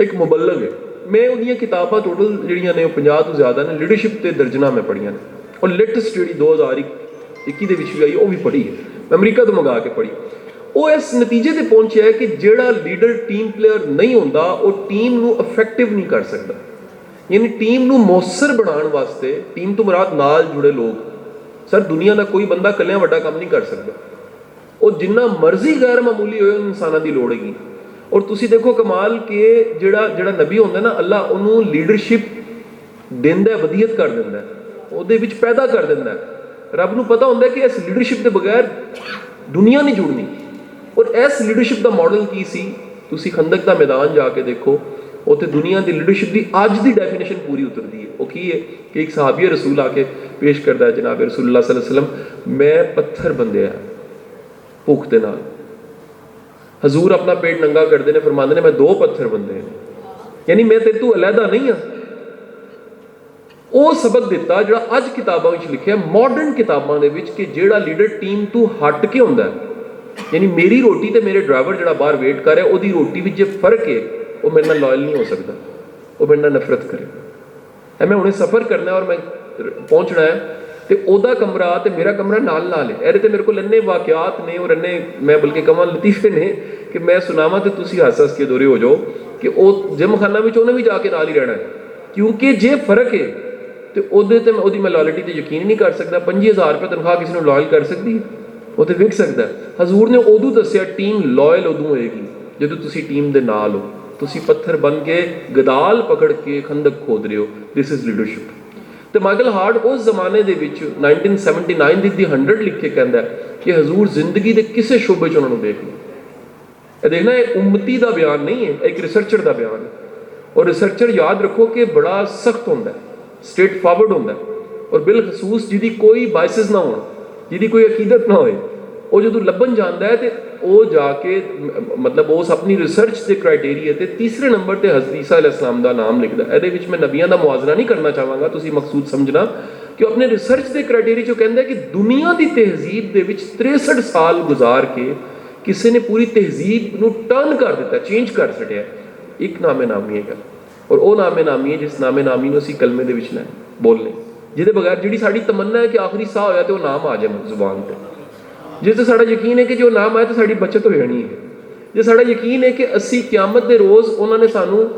ਇੱਕ ਮੁਬੱਲਗ ਹੈ। ਮੈਂ ਉਹਦੀਆਂ ਕਿਤਾਬਾਂ ਟੋਟਲ ਜਿਹੜੀਆਂ ਨੇ ਉਹ 50 ਤੋਂ ਜ਼ਿਆਦਾ ਨੇ, ਲੀਡਰਸ਼ਿਪ ਤੇ ਦਰਜਨਾਂ ਮੈਂ ਪੜ੍ਹੀਆਂ ਨੇ। ਔਰ ਲੇਟੈਸਟ ਜਿਹੜੀ 2021 ਦੇ ਵਿੱਚ ਵੀ ਆਈ ਉਹ ਵੀ ਪੜ੍ਹੀ ਹੈ, ਮੈਂ ਅਮਰੀਕਾ ਤੋਂ ਮੰਗਾ ਕੇ ਪੜ੍ਹੀ। ਉਹ ਇਸ ਨਤੀਜੇ ਤੇ ਪਹੁੰਚਿਆ ਹੈ ਕਿ ਜਿਹੜਾ ਲੀਡਰ ਟੀਮ ਪਲੇਅਰ ਨਹੀਂ ਹੁੰਦਾ ਉਹ ਟੀਮ ਨੂੰ ਇਫੈਕਟਿਵ ਨਹੀਂ ਕਰ ਸਕਦਾ। ਯਾਨੀ ਟੀਮ ਨੂੰ ਮੌਸਰ ਬਣਾਉਣ ਵਾਸਤੇ, ਟੀਮ ਤੋਂ ਮੁਰਾਦ ਨਾਲ ਜੁੜੇ ਲੋਕ, ਸਰ ਦੁਨੀਆ ਦਾ ਕੋਈ ਬੰਦਾ ਇਕੱਲਿਆਂ ਵੱਡਾ ਕੰਮ ਨਹੀਂ ਕਰ ਸਕਦਾ। ਉਹ ਜਿੰਨਾ ਮਰਜ਼ੀ ਗੈਰ ਮਾਮੂਲੀ ਹੋਏ, ਇਨਸਾਨਾਂ ਦੀ ਲੋੜ ਹੈਗੀ। ਔਰ ਤੁਸੀਂ ਦੇਖੋ ਕਮਾਲ ਕਿ ਜਿਹੜਾ ਨਬੀ ਹੁੰਦਾ ਨਾ, ਅੱਲਾ ਉਹਨੂੰ ਲੀਡਰਸ਼ਿਪ ਦਿੰਦਾ, ਵਧੀਅਤ ਕਰ ਦਿੰਦਾ, ਉਹਦੇ ਵਿੱਚ ਪੈਦਾ ਕਰ ਦਿੰਦਾ। ਰੱਬ ਨੂੰ ਪਤਾ ਹੁੰਦਾ ਕਿ ਇਸ ਲੀਡਰਸ਼ਿਪ ਦੇ ਬਗੈਰ ਦੁਨੀਆ ਨਹੀਂ ਜੁੜਨੀ। ਔਰ ਇਸ ਲੀਡਰਸ਼ਿਪ ਦਾ ਮਾਡਲ ਕੀ ਸੀ? ਤੁਸੀਂ ਖੰਦਕ ਦਾ ਮੈਦਾਨ ਜਾ ਕੇ ਦੇਖੋ, ਉੱਥੇ ਦੁਨੀਆ ਦੀ ਲੀਡਰਸ਼ਿਪ ਦੀ ਅੱਜ ਦੀ ਡੈਫੀਨੇਸ਼ਨ ਪੂਰੀ ਉਤਰਦੀ ਹੈ। ਉਹ ਕੀ ਹੈ ਕਿ ਇੱਕ ਸਹਾਬੀ ਰਸੂਲ ਆ ਕੇ ਪੇਸ਼ ਕਰਦਾ ਹੈ, ਜਨਾਬ ਰਸੂਲੁल्लाह सल्लल्लाहु अलैहि वसल्लम, ਮੈਂ ਪੱਥਰ ਬੰਦਿਆ ਭੁੱਖ ਦੇ ਨਾਲ। ਹਜ਼ੂਰ ਆਪਣਾ ਪੇਟ ਨੰਗਾ ਕਰਦੇ ਨੇ, ਫਰਮਾਉਂਦੇ ਨੇ ਮੈਂ 2 ਪੱਥਰ ਬੰਦੇ ਨੇ, ਯਾਨੀ ਮੈਂ ਤੇਰੇ ਤੋਂ ਅਲੱਗਾ ਨਹੀਂ ਹਾਂ। ਉਹ ਸਬਕ ਦਿੱਤਾ ਜਿਹੜਾ ਅੱਜ ਕਿਤਾਬਾਂ ਵਿੱਚ ਲਿਖਿਆ, ਮਾਡਰਨ ਕਿਤਾਬਾਂ ਦੇ ਵਿੱਚ, ਕਿ ਜਿਹੜਾ ਲੀਡਰ ਟੀਮ ਤੋਂ ਹਟ ਕੇ ਹੁੰਦਾ, ਯਾਨੀ ਮੇਰੀ ਰੋਟੀ ਤੇ ਮੇਰੇ ਡਰਾਈਵਰ ਜਿਹੜਾ ਬਾਹਰ ਵੇਟ ਕਰ ਰਿਹਾ ਉਹਦੀ ਰੋਟੀ ਵਿੱਚ ਜੇ ਫਰਕ ਹੈ, ਉਹ ਮੇਰੇ ਨਾਲ ਲਾਇਲ ਨਹੀਂ ਹੋ ਸਕਦਾ, ਉਹ ਮੇਰੇ ਨਾਲ ਨਫ਼ਰਤ ਕਰੇਗਾ। ਮੈਂ ਹੁਣੇ ਸਫ਼ਰ ਕਰਨਾ ਔਰ ਮੈਂ ਪਹੁੰਚਣਾ ਹੈ ਤੇ ਉਹਦਾ ਕਮਰਾ ਤੇ ਮੇਰਾ ਕਮਰਾ ਨਾਲ ਨਾਲ ਹੈ। ਇਹਦੇ ਤੇ ਮੇਰੇ ਕੋਲ ਇੰਨੇ ਵਾਕਿਆਤ ਨੇ ਔਰ ਇੰਨੇ, ਮੈਂ ਬਲਕਿ ਕਮਾਂ ਲਤੀਫੇ ਨੇ ਕਿ ਮੈਂ ਸੁਣਾਵਾਂ ਤੇ ਤੁਸੀਂ ਹੱਸ ਕੇ ਦੋਰੇ ਹੋ ਜਾਓ ਕਿ ਉਹ ਜਿਮਖਾਨਾ ਵਿੱਚ ਉਹਨੇ ਵੀ ਜਾ ਕੇ ਨਾਲ ਹੀ ਰਹਿਣਾ ਹੈ। ਕਿਉਂਕਿ ਜੇ ਫਰਕ ਹੈ ਤੇ ਉਹਦੇ ਤੇ ਉਹਦੀ ਮੈਂ ਲਾਇਲਟੀ ਤੇ ਯਕੀਨ ਨਹੀਂ ਕਰ ਸਕਦਾ। 50,000 ਰੁਪਏ ਤਨਖਾਹ ਕਿਸੇ ਨੂੰ ਲਾਇਲ ਕਰ ਸਕਦੀ ਹੈ? ਉਹ ਤੇ ਵਿਕ ਸਕਦਾ। ਹਜ਼ੂਰ ਨੇ ਉਦੋਂ ਦੱਸਿਆ ਟੀਮ ਲਾਇਲ ਉਦੋਂ ਹੋਏਗੀ ਜਦੋਂ ਤੁਸੀਂ ਟੀਮ ਦੇ ਨਾਲ ਹੋ। ਤੁਸੀਂ ਪੱਥਰ ਬਣ ਕੇ ਗਦਾਲ ਪਕੜ ਕੇ ਖੰਦਕ ਖੋਦ ਰਹੇ ਹੋ। This is leadership. ਤੇ ਮਾਈਕਲ ਹਾਰਟ ਉਸ ਜ਼ਮਾਨੇ ਦੇ ਵਿੱਚ 1979 ਦੀ 100 ਲਿਖ ਕੇ ਕਹਿੰਦਾ ਕਿ ਹਜ਼ੂਰ ਜ਼ਿੰਦਗੀ ਦੇ ਕਿਸੇ ਸ਼ੋਬੇ 'ਚ ਉਹਨਾਂ ਨੂੰ ਦੇਖ ਲਓ। ਇਹ ਦੇਖਣਾ, ਇਹ ਉਮਤੀ ਦਾ ਬਿਆਨ ਨਹੀਂ ਹੈ, ਇੱਕ ਰਿਸਰਚਰ ਦਾ ਬਿਆਨ ਹੈ। ਔਰ ਰਿਸਰਚਰ ਯਾਦ ਰੱਖੋ ਕਿ ਬੜਾ ਸਖਤ ਹੁੰਦਾ, ਸਟ੍ਰੇਟ ਫਾਰਵਰਡ ਹੁੰਦਾ, ਔਰ ਬਿਲਖਸੂਸ ਜਿਹਦੀ ਕੋਈ ਬਾਇਸਿਸ ਨਾ ਹੋਣ, ਜਿਹਦੀ ਕੋਈ ਅਕੀਦਤ ਨਾ ਹੋਏ, ਉਹ ਜਦੋਂ ਲੱਭਣ ਜਾਂਦਾ ਹੈ ਤੇ ਉਹ ਜਾ ਕੇ ਮਤਲਬ ਉਸ ਆਪਣੀ ਰਿਸਰਚ ਦੇ ਕ੍ਰਾਈਟੇਰੀਆ ਤੇ ਤੀਸਰੇ ਨੰਬਰ ਤੇ ਹਜ਼ਰਤ ਈਸਾ ਅਲੈਹਿਸਲਾਮ ਦਾ ਨਾਮ ਲਿਖਦਾ। ਇਹਦੇ ਵਿੱਚ ਮੈਂ ਨਬੀਆਂ ਦਾ ਮੁਆਜ਼ਨਾ ਨਹੀਂ ਕਰਨਾ ਚਾਹਾਂਗਾ, ਤੁਸੀਂ ਮਕਸੂਦ ਸਮਝਣਾ ਕਿ ਉਹ ਆਪਣੇ ਰਿਸਰਚ ਦੇ ਕ੍ਰਾਈਟੇਰੀਆ 'ਚੋਂ ਕਹਿੰਦਾ ਕਿ ਦੁਨੀਆ ਦੀ ਤਹਿਜ਼ੀਬ ਦੇ ਵਿੱਚ 63 ਸਾਲ ਗੁਜ਼ਾਰ ਕੇ ਕਿਸੇ ਨੇ ਪੂਰੀ ਤਹਿਜ਼ੀਬ ਨੂੰ ਟਰਨ ਕਰ ਦਿੱਤਾ, ਚੇਂਜ ਕਰ ਛੱਡਿਆ। ਇੱਕ ਨਾਮੇ ਨਾਮੀ ਹੈ ਗੱਲ, ਔਰ ਉਹ ਨਾਮੇ ਨਾਮੀ ਹੈ ਜਿਸ ਨਾਮੇ ਨਾਮੀ ਨੂੰ ਅਸੀਂ ਕਲਮੇ ਦੇ ਵਿੱਚ ਲੈ ਬੋਲਨੇ, ਜਿਹਦੇ ਬਗੈਰ ਜਿਹੜੀ ਸਾਡੀ ਤਮੰਨਾ ਹੈ ਕਿ ਆਖਰੀ ਸਾਹ ਹੋਇਆ ਤੇ ਉਹ ਨਾਮ ਆ ਜਾਏ ਜ਼ੁਬਾਨ ਤੇ। ਜਿਸ ਤੇ ਸਾਡਾ ਯਕੀਨ ਹੈ ਕਿ ਜੋ ਨਾਮ ਆਇਆ ਤਾਂ ਸਾਡੀ ਬਚਤ ਹੋ ਜਾਣੀ ਹੈ। ਜੇ ਸਾਡਾ ਯਕੀਨ ਹੈ ਕਿ ਅਸੀਂ ਕਿਆਮਤ ਦੇ ਰੋਜ਼ ਉਹਨਾਂ ਨੇ ਸਾਨੂੰ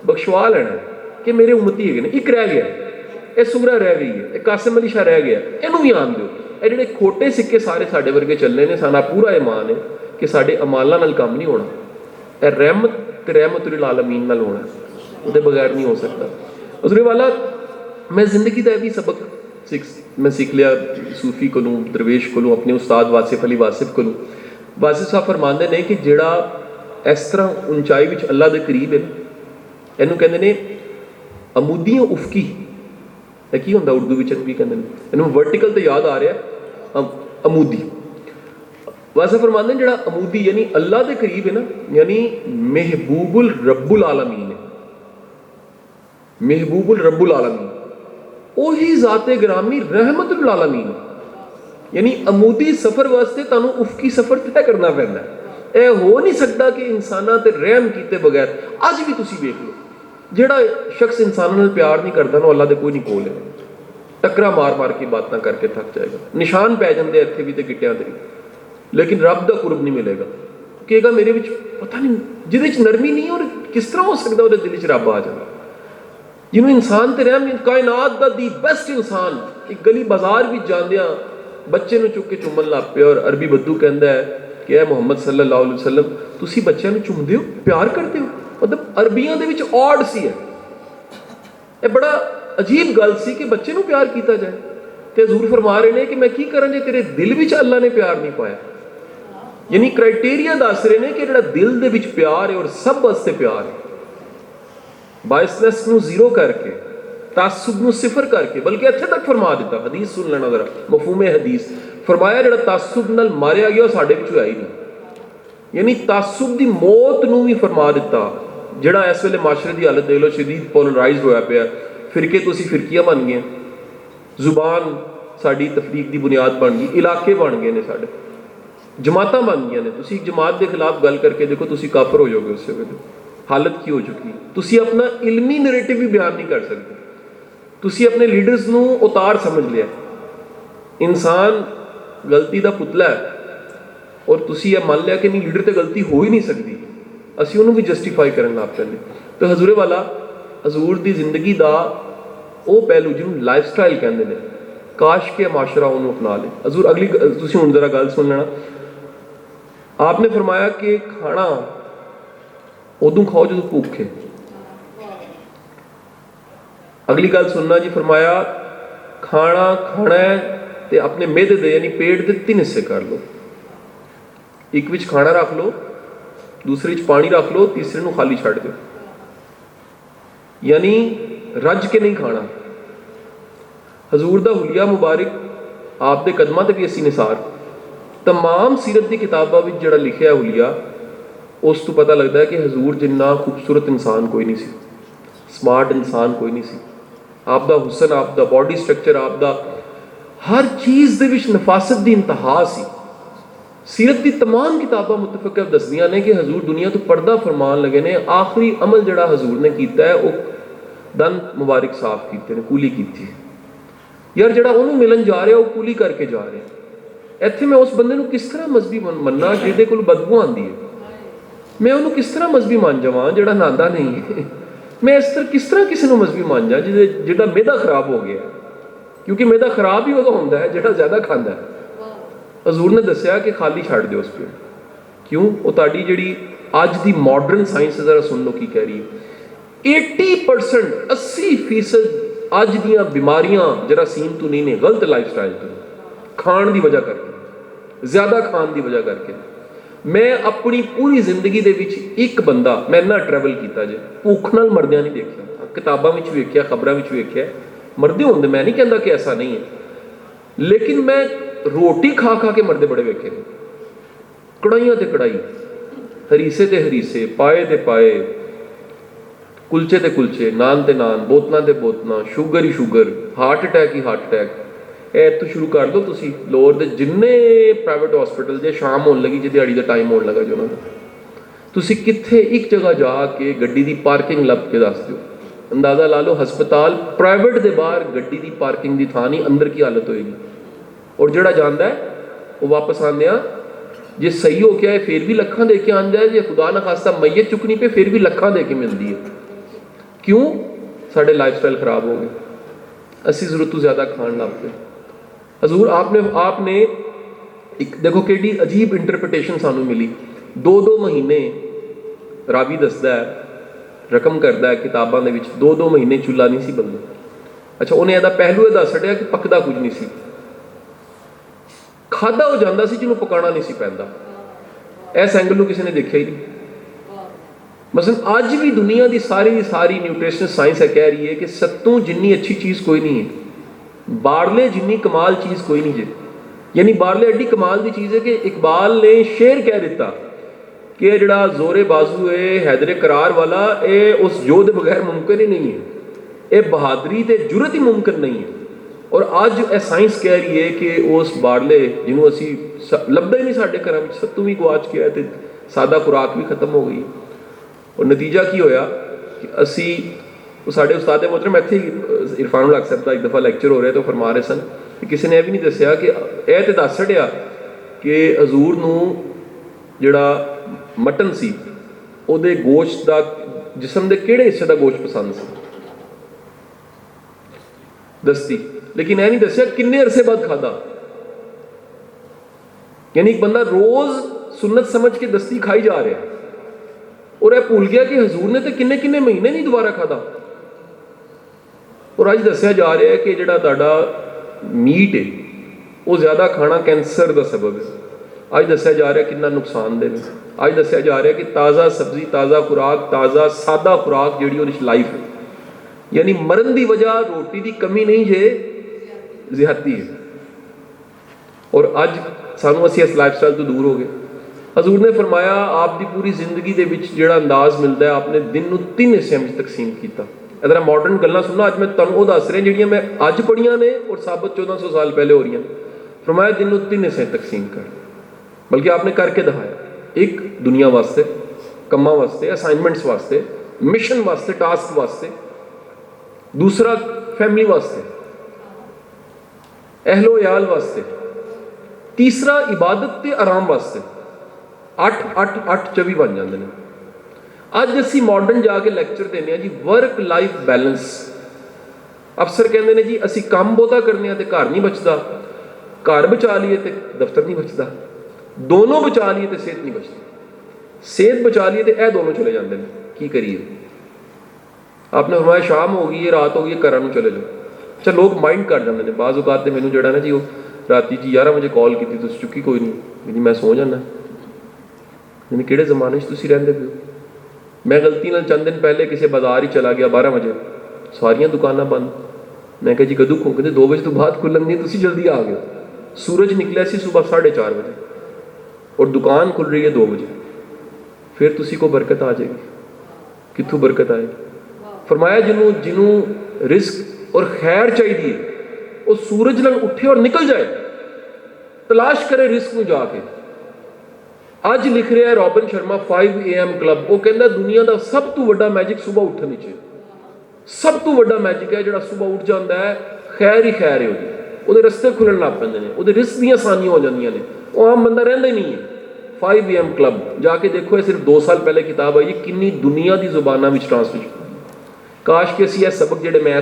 ਬਖਸ਼ਵਾ ਲੈਣਾ ਕਿ ਮੇਰੇ ਉਮਤੀ ਹੈਗੇ ਨੇ। ਇੱਕ ਰਹਿ ਗਿਆ, ਇਹ ਸੂਰਾ ਰਹਿ ਗਈ ਹੈ, ਇਹ ਕਾਸਿਮ ਅਲੀ ਸ਼ਾਹ ਰਹਿ ਗਿਆ, ਇਹਨੂੰ ਵੀ ਆਣ ਦਿਓ। ਇਹ ਜਿਹੜੇ ਖੋਟੇ ਸਿੱਕੇ ਸਾਰੇ ਸਾਡੇ ਵਰਗੇ ਚੱਲਣੇ ਨੇ, ਸਾਡਾ ਪੂਰਾ ਇਮਾਨ ਹੈ ਕਿ ਸਾਡੇ ਅਮਾਲਾਂ ਨਾਲ ਕੰਮ ਨਹੀਂ ਹੋਣਾ। ਇਹ ਰਹਿਮਤ ਤੇ ਰਹਿਮਤੁਲ ਆਲਮੀਨ ਨਾਲ ਹੋਣਾ, ਉਹਦੇ ਬਗੈਰ ਨਹੀਂ ਹੋ ਸਕਦਾ। ਉਸਰੇ ਵਾਲਾ ਮੈਂ ਜ਼ਿੰਦਗੀ ਦਾ ਇਹ ਵੀ ਸਬਕ ਮੈਂ ਸਿੱਖ ਲਿਆ ਸੂਫੀ ਕੋਲੋਂ, ਦਰਵੇਸ਼ ਕੋਲੋਂ, ਆਪਣੇ ਉਸਤਾਦ ਵਾਸਿਫ ਅਲੀ ਵਾਸਿਫ ਕੋਲੋਂ। ਵਾਸਿਫ ਸਾਹਿਬ ਫਰਮਾਉਂਦੇ ਨੇ ਕਿ ਜਿਹੜਾ ਇਸ ਤਰ੍ਹਾਂ ਉਚਾਈ ਵਿੱਚ ਅੱਲਾ ਦੇ ਕਰੀਬ ਹੈ, ਇਹਨੂੰ ਕਹਿੰਦੇ ਨੇ ਅਮੂਦੀਆਂ ਉਫਕੀ। ਇਹ ਕੀ ਹੁੰਦਾ ਉਰਦੂ ਵਿੱਚ ਵੀ ਕਹਿੰਦੇ ਨੇ ਇਹਨੂੰ, ਵਰਟੀਕਲ ਤੇ ਯਾਦ ਆ ਰਿਹਾ ਅਮੂਦੀ। ਵਾਸਿਫ ਫਰਮਾਉਂਦੇ ਨੇ ਜਿਹੜਾ ਅਮੂਦੀ ਯਾਨੀ ਅੱਲਾ ਦੇ ਕਰੀਬ ਹੈ ਨਾ, ਯਾਨੀ ਮਹਿਬੂਬੁਲ ਰੱਬੁਲ ਆਲਮੀਨ ਹੈ। ਮਹਿਬੂਬੁਲ ਰੱਬੁਲ ਆਲਮੀਨ ਉਹੀ ਜ਼ਾਤੇ ਗ੍ਰਾਮੀ ਰਹਿਮਤੁਲ ਆਲਮੀਨ। ਯਾਨੀ ਅਮੂਦੀ ਸਫ਼ਰ ਵਾਸਤੇ ਤੁਹਾਨੂੰ ਉਫਕੀ ਸਫ਼ਰ ਤੈਅ ਕਰਨਾ ਪੈਂਦਾ। ਇਹ ਹੋ ਨਹੀਂ ਸਕਦਾ ਕਿ ਇਨਸਾਨਾਂ ਤੇ ਰਹਿਮ ਕੀਤੇ ਬਗੈਰ। ਅੱਜ ਵੀ ਤੁਸੀਂ ਵੇਖ ਲਓ, ਜਿਹੜਾ ਸ਼ਖਸ ਇਨਸਾਨਾਂ ਨਾਲ ਪਿਆਰ ਨਹੀਂ ਕਰਦਾ ਨਾ, ਅੱਲਾ ਦੇ ਕੋਈ ਨਹੀਂ ਕੋਲ ਹੈ। ਟੱਕਰਾ ਮਾਰ ਕੇ ਬਾਤਾਂ ਕਰਕੇ ਥੱਕ ਜਾਏਗਾ, ਨਿਸ਼ਾਨ ਪੈ ਜਾਂਦੇ ਇੱਥੇ ਵੀ ਤੇ ਗਿੱਟਿਆਂ ਤੇ, ਲੇਕਿਨ ਰੱਬ ਦਾ ਕੁਰਬ ਨਹੀਂ ਮਿਲੇਗਾ। ਕਹੇਗਾ ਮੇਰੇ ਵਿੱਚ ਪਤਾ ਨਹੀਂ, ਜਿਹਦੇ 'ਚ ਨਰਮੀ ਨਹੀਂ, ਔਰ ਕਿਸ ਤਰ੍ਹਾਂ ਹੋ ਸਕਦਾ ਉਹਦੇ ਦਿਲ 'ਚ ਰੱਬ ਆ ਜਾਂਦਾ। ਜਿਹਨੂੰ ਇਨਸਾਨ ਤੇ ਰਹਿਮ ਨਹੀਂ, ਕਾਇਨਾਤ ਦਾ ਦੀ ਬੈਸਟ ਇਨਸਾਨ ਇੱਕ ਗਲੀ ਬਾਜ਼ਾਰ ਵਿੱਚ ਜਾਂਦਿਆਂ ਬੱਚੇ ਨੂੰ ਚੁੱਕ ਕੇ ਚੁੰਮਣ ਲੱਗ ਪਿਆ, ਔਰ ਅਰਬੀ ਬੱਦੂ ਕਹਿੰਦਾ ਹੈ ਕਿ ਇਹ ਮੁਹੰਮਦ ਸੱਲੱਲਾਹੁ ਅਲੈਹਿ ਵਸੱਲਮ, ਤੁਸੀਂ ਬੱਚਿਆਂ ਨੂੰ ਚੁੰਮਦੇ ਹੋ, ਪਿਆਰ ਕਰਦੇ ਹੋ। ਮਤਲਬ ਅਰਬੀਆਂ ਦੇ ਵਿੱਚ ਔਡ ਸੀ ਇਹ ਬੜਾ ਅਜੀਬ ਗੱਲ ਸੀ ਕਿ ਬੱਚੇ ਨੂੰ ਪਿਆਰ ਕੀਤਾ ਜਾਏ। ਤੇ ਹਜ਼ੂਰ ਫਰਮਾ ਰਹੇ ਨੇ ਕਿ ਮੈਂ ਕੀ ਕਰਾਂ ਜੇ ਤੇਰੇ ਦਿਲ ਵਿੱਚ ਅੱਲਾ ਨੇ ਪਿਆਰ ਨਹੀਂ ਪਾਇਆ। ਯਾਨੀ ਕ੍ਰਾਈਟੇਰੀਆ ਦੱਸ ਰਹੇ ਨੇ ਕਿ ਜਿਹੜਾ ਦਿਲ ਦੇ ਵਿੱਚ ਪਿਆਰ ਹੈ ਔਰ ਸਭ ਵਾਸਤੇ ਪਿਆਰ ਹੈ, ਬਾਇਸਨੈਸ ਨੂੰ ਜ਼ੀਰੋ ਕਰਕੇ, ਤਾਸੁਬ ਨੂੰ ਸਿਫਰ ਕਰਕੇ, ਬਲਕਿ ਇੱਥੇ ਤੱਕ ਫਰਮਾ ਦਿੱਤਾ, ਹਦੀਸ ਸੁਣ ਲੈਣਾ ਜ਼ਰਾ, ਮਫਹੂਮੇ ਹਦੀਸ ਫਰਮਾਇਆ ਜਿਹੜਾ ਤਾਸੁਬ ਨਾਲ ਮਾਰਿਆ ਗਿਆ ਉਹ ਸਾਡੇ ਵਿੱਚੋਂ ਆਈ ਨਹੀਂ। ਯਾਨੀ ਤਾਸੁਬ ਦੀ ਮੌਤ ਨੂੰ ਵੀ ਫਰਮਾ ਦਿੱਤਾ। ਜਿਹੜਾ ਇਸ ਵੇਲੇ ਮਾਸ਼ਰੇ ਦੀ ਹਾਲਤ ਦੇਖ ਲਓ, ਸ਼ਦੀਦ ਪੋਲਰਾਈਜ਼ਡ ਹੋਇਆ ਪਿਆ, ਫਿਰਕੇ ਤੋਂ ਅਸੀਂ ਫਿਰਕੀਆਂ ਬਣ ਗਏ, ਜ਼ੁਬਾਨ ਸਾਡੀ ਤਫਰੀਕ ਦੀ ਬੁਨਿਆਦ ਬਣ ਗਈ, ਇਲਾਕੇ ਬਣ ਗਏ ਨੇ ਸਾਡੇ, ਜਮਾਤਾਂ ਬਣ ਗਈਆਂ ਨੇ। ਤੁਸੀਂ ਇੱਕ ਜਮਾਤ ਦੇ ਖਿਲਾਫ ਗੱਲ ਕਰਕੇ ਦੇਖੋ, ਤੁਸੀਂ ਕਾਫਰ ਹੋ ਜਾਓਗੇ ਉਸੇ ਵੇਲੇ। ਹਾਲਤ ਕੀ ਹੋ ਚੁੱਕੀ, ਤੁਸੀਂ ਆਪਣਾ ਇਲਮੀ ਨੈਰੇਟਿਵ ਵੀ ਬਿਆਨ ਨਹੀਂ ਕਰ ਸਕਦੇ। ਤੁਸੀਂ ਆਪਣੇ ਲੀਡਰਸ ਨੂੰ ਉਤਾਰ ਸਮਝ ਲਿਆ। ਇਨਸਾਨ ਗਲਤੀ ਦਾ ਪੁਤਲਾ ਹੈ, ਔਰ ਤੁਸੀਂ ਇਹ ਮੰਨ ਲਿਆ ਕਿ ਨਹੀਂ, ਲੀਡਰ ਤੇ ਗਲਤੀ ਹੋ ਹੀ ਨਹੀਂ ਸਕਦੀ, ਅਸੀਂ ਉਹਨੂੰ ਵੀ ਜਸਟੀਫਾਈ ਕਰਨ ਲੱਗ ਪੈਂਦੇ। ਤਾਂ ਹਜ਼ੂਰੇ ਵਾਲਾ, ਹਜ਼ੂਰ ਦੀ ਜ਼ਿੰਦਗੀ ਦਾ ਉਹ ਪਹਿਲੂ ਜਿਹਨੂੰ ਲਾਈਫ ਸਟਾਈਲ ਕਹਿੰਦੇ ਨੇ, ਕਾਸ਼ ਕੇ ਮਾਸ਼ਰਾ ਉਹਨੂੰ ਅਪਣਾ ਲੇ। ਹਜ਼ੂਰ ਅਗਲੀ ਤੁਸੀਂ ਹੁਣ ਜ਼ਰਾ ਗੱਲ ਸੁਣ ਲੈਣਾ। आपने फरमाया कि खाना उदों खाओ जो भूख है। अगली गल सुनना जी, फरमाया खाना खाना है तो अपने मेदे दे यानी पेट के 3 हिस्से कर लो। एक विच खाना रख लो, दूसरे विच पानी रख लो, तीसरे नूं खाली छड्ड दो। यानी रज के नहीं खाना। हजूर दा हुलिया मुबारक आप दे कदमां ते भी असी निसार तमाम सीरत की किताबां विच जिहड़ा लिखिया हुलिया, उस तो पता लगता है कि हजूर जिन्ना खूबसूरत इंसान कोई नहीं सी, स्मार्ट इंसान कोई नहीं सी। आप दा हुसन, आप दा बॉडी स्ट्रक्चर, आप दा हर चीज़ दे विच नफासत दी इंतहा सी। सीरत की तमाम किताबां मुतफिक दसदियां ने कि हजूर दुनिया तो पर्दा फरमान लगे ने। आखिरी अमल जिहड़ा हजूर ने कीता है वह दंद मुबारक साफ कीते ने, कूली कीती है। यार जिहड़ा उहनूं मिलन जा रहा वह कूली करके जा रहा। ਇੱਥੇ मैं उस बंदे ਨੂੰ किस तरह मजहबी ਮੰਨਣਾ ਜਿਹਦੇ ਕੋਲ ਬਦਬੂ ਆਉਂਦੀ ਹੈ। मैं ਉਹਨੂੰ किस तरह मजहबी ਮੰਨ ਜਾਵਾਂ ਜਿਹੜਾ ਨਹਾਉਂਦਾ नहीं है। मैं इस तरह किस तरह किसी ਨੂੰ मजहबी ਮੰਨ ਜਾ ਜਿਹਦਾ ਮਿਹਦਾ ਖਰਾਬ ਹੋ ਗਿਆ, ਕਿਉਂਕਿ ਮਿਹਦਾ ਖਰਾਬ ਹੀ ਉਦੋਂ ਹੁੰਦਾ ਹੈ ਜਿਹੜਾ ਜ਼ਿਆਦਾ ਖਾਂਦਾ ਹੈ। ਹਜ਼ੂਰ ਨੇ ਦੱਸਿਆ ਕਿ ਖਾਲੀ ਛੱਡ ਦਿਓ ਉਸ ਪੇ। ਕਿਉਂ? ਉਹ ਤੁਹਾਡੀ ਜਿਹੜੀ ਅੱਜ ਦੀ ਮਾਡਰਨ ਸਾਇੰਸ ਜ਼ਰਾ ਸੁਣ ਲਓ ਕੀ ਕਹਿ ਰਹੀ ਹੈ। 80% 80% ਅੱਜ ਦੀਆਂ ਬਿਮਾਰੀਆਂ ਜਰਾਸੀਮ ਤੋਂ ਨਹੀਂ ਨੇ, ਗਲਤ ਲਾਈਫ ਸਟਾਈਲ ਤੋਂ, ਖਾਣ ਦੀ ਵਜ੍ਹਾ ਕਰਕੇ, ਜ਼ਿਆਦਾ ਖਾਣ ਦੀ ਵਜ੍ਹਾ ਕਰਕੇ। ਮੈਂ ਆਪਣੀ ਪੂਰੀ ਜ਼ਿੰਦਗੀ ਦੇ ਵਿੱਚ ਇੱਕ ਬੰਦਾ, ਮੈਂ ਇੰਨਾ ਟਰੈਵਲ ਕੀਤਾ ਜੇ, ਭੁੱਖ ਨਾਲ ਮਰਦਿਆਂ ਨਹੀਂ ਦੇਖਿਆ। ਕਿਤਾਬਾਂ ਵਿੱਚ ਵੇਖਿਆ, ਖਬਰਾਂ ਵਿੱਚ ਵੇਖਿਆ, ਮਰਦੇ ਹੁੰਦੇ, ਮੈਂ ਨਹੀਂ ਕਹਿੰਦਾ ਕਿ ਐਸਾ ਨਹੀਂ ਹੈ, ਲੇਕਿਨ ਮੈਂ ਰੋਟੀ ਖਾ ਖਾ ਕੇ ਮਰਦੇ ਬੜੇ ਵੇਖੇ ਨੇ। ਕੜਾਈਆਂ ਤੇ ਕੜਾਈ, ਹਰੀਸੇ ਤੇ ਹਰੀਸੇ, ਪਾਏ ਤੇ ਪਾਏ, ਕੁਲਚੇ ਤੇ ਕੁਲਚੇ, ਨਾਨ ਤੇ ਨਾਨ, ਬੋਤਲਾਂ ਤੇ ਬੋਤਲਾਂ, ਸ਼ੂਗਰ ਹੀ ਸ਼ੂਗਰ, ਹਾਰਟ ਅਟੈਕ ਹੀ ਹਾਰਟ ਅਟੈਕ। ਇਹ ਇੱਥੋਂ ਸ਼ੁਰੂ ਕਰ ਦਿਓ ਤੁਸੀਂ, ਲੋਰ ਦੇ ਜਿੰਨੇ ਪ੍ਰਾਈਵੇਟ ਹਸਪੀਟਲ ਜੇ ਸ਼ਾਮ ਹੋਣ ਲੱਗੀ, ਜੇ ਦਿਹਾੜੀ ਦਾ ਟਾਈਮ ਹੋਣ ਲੱਗਾ ਜੀ ਉਹਨਾਂ ਦਾ, ਤੁਸੀਂ ਕਿੱਥੇ ਇੱਕ ਜਗ੍ਹਾ ਜਾ ਕੇ ਗੱਡੀ ਦੀ ਪਾਰਕਿੰਗ ਲੱਭ ਕੇ ਦੱਸ ਦਿਓ। ਅੰਦਾਜ਼ਾ ਲਾ ਲਓ ਹਸਪਤਾਲ ਪ੍ਰਾਈਵੇਟ ਦੇ ਬਾਹਰ ਗੱਡੀ ਦੀ ਪਾਰਕਿੰਗ ਦੀ ਥਾਂ ਨਹੀਂ, ਅੰਦਰ ਕੀ ਹਾਲਤ ਹੋਏਗੀ। ਔਰ ਜਿਹੜਾ ਜਾਂਦਾ ਹੈ ਉਹ ਵਾਪਸ ਆਉਂਦਿਆਂ ਜੇ ਸਹੀ ਹੋ ਕੇ ਆਏ ਫਿਰ ਵੀ ਲੱਖਾਂ ਦੇ ਕੇ ਆਉਂਦਾ ਹੈ, ਜੇ ਖੁਦਾ ਨਾ ਖਾਸਤਾ ਮਈਅਤ ਚੁੱਕਣੀ ਪਏ ਫਿਰ ਵੀ ਲੱਖਾਂ ਦੇ ਕੇ ਮਿਲਦੀ ਹੈ। ਕਿਉਂ? ਸਾਡੇ ਲਾਈਫ ਸਟਾइल ਖਰਾਬ ਹੋ ਗਏ, ਅਸੀਂ ਜ਼ਰੂਰਤ ਤੋਂ ਜ਼ਿਆਦਾ ਖਾਣ ਲੱਗ ਪਏ। हजूर आपने एक देखो कि अजीब इंटरप्रटेशन सानू मिली। 2-2 महीने रावी दसदा है, रकम करता है किताबां दे विच, 2-2 महीने चूल्हा नहीं सी बलदा। अच्छा, उन्हें इहदा पहलू दस छड्डिया कि पकदा कुछ नहीं सी, खादा हो जांदा सी जिन्हों पकाना नहीं सी पैंदा। इस एंगल नूं किसी ने देखिया ही नहीं। मसलन अज भी दुनिया की सारी न्यूट्रिशनल साइंस है कह रही है कि सत्तों जिन्नी अच्छी चीज़ कोई नहीं है, बारले जिन्नी कमाल चीज़ कोई नहीं जे। यानी बारले एडी कमाल की चीज़ है कि इकबाल ने शेर कह दिता कि जिहड़ा जोरे बाजू है हैदरे करार वाला, ये उस योद्ध बगैर मुमकिन ही नहीं है, ये बहादरी ते जुरत ही मुमकिन नहीं है। और अज ये साइंस कह रही है कि उस बारले जिन्हों असी लभदा ही नहीं, साडे घरां विच सत्तू भी गवाच गया ते सादा खुराक भी खत्म हो गई और नतीजा की होया कि असी साढ़े उस्ताद मोहतरम इत्थे इरफान उल हक साहब का एक दफ़ा लैक्चर हो रहा तो फरमा रहे सन कि किसी ने यह भी नहीं दसिया कि यह तो दस छड़िया कि हजूर नूं जिहड़ा मटन सी ਉਹਦੇ गोश्त का जिसम के किहड़े हिस्से का गोश्त पसंद सी दसती, लेकिन यह नहीं दसिया किन्ने अरसे बाद खादा। यानी एक बंदा रोज सुन्नत समझ के दस्ती खाई जा रहा है और यह भूल गया कि हजूर ने तो किन्ने किन्ने महीने नहीं दोबारा खादा। और अज दसिया जा रहा है कि जिहड़ा तुहाडा मीट है वो ज़्यादा खाना कैंसर का सबब है। अज दसिया जा रहा है कितना नुकसानदेह है। अज दसिया जा रहा है कि ताज़ा सब्जी, ताज़ा खुराक, ताज़ा सादा खुराक जिहड़ी लाइफ है, यानी मरण की वजह रोटी की कमी नहीं जे, ज़्यादती है। और अज सानू असीं इस लाइफ स्टाइल तो दूर हो गए। हजूर ने फरमाया आपकी पूरी जिंदगी के जिहड़ा अंदाज मिलता है आपने दिन नूं 3 हिस्सों में तकसीम किया। अगर मॉडर्न गल्लां सुनना अज मैं तुहानूं ओह दस रहा जिहड़ियां मैं अज पढ़ियां ने और साबित 1400 साल पहले हो रही। फरमाया दिन नूं 3 हिस्सों तकसीम कर, बल्कि आपने करके दिखाया। एक दुनिया वास्ते, कम्मां वास्ते, असाइनमेंट्स वास्ते, मिशन वास्ते, टास्क वास्ते। दूसरा फैमिली वास्ते, अहलो याल वास्ते। तीसरा इबादत ते आराम वास्ते। 8 8 8 24 बन जाते हैं। अज असी मॉडर्न जाके लैक्चर देने जी वर्क लाइफ बैलेंस। अफसर कहते हैं जी असी काम बहुता करने तो घर नहीं बचता, घर बचा लीए तो दफ्तर नहीं बचता, दोनों बचा लीए तो सेहत नहीं बचती, सेहत बचा लीए तो यह दोनों चले जाते हैं। की करिए? आपने फरमाया शाम हो गई है, रात हो गई है, घर नूं चले जाओ। अच्छा लोग माइंड कर जाते हैं। बाज़ औकात मैनू जो ना जी वो राती जी 11 बजे कॉल की तुसीं चुकी कोई नहीं जी, मैं सो जाना। यानी किहड़े जमाने तुसीं रहिंदे पिओ? मैं गलती नाल चंद दिन पहले किसी बाजार ही चला गया 12 बजे, सारियां दुकानां बंद। मैं कहा जी कदों खुल? कहते 2 बजे तो बाद खुलणगी, तुसीं जल्दी आ गए। सूरज निकलिया सी सुबह 4:30 बजे और दुकान खुल रही है 2 बजे। फिर तुसी को बरकत आ जाएगी? कित्थों बरकत आएगी? फरमाया जिन्हों रिस्क और खैर चाहिए वो सूरज नाल उठे और निकल जाए, तलाश करे रिस्क में जाके। अज लिख रहा है रॉबिन शर्मा 5 AM क्लब, वो कहता दुनिया का सब तो बड़ा मैजिक सुबह उठने नीचे, सब तो बड़ा मैजिक है जो सुबह उठ जाता है, खैर ही खैर है वो रस्ते खुलन लग पेंदे ने, वो रिस्क दी आसानियां हो जांदियां ने, वो आम बंदा रहिंदा ही नहीं है। 5 AM क्लब जाके देखो, ये सिर्फ 2 साल पहले किताब आई, किन्नी दुनिया की जुबाना में ट्रांसलेट। काश कि असीं यह सबक जिहड़े मैं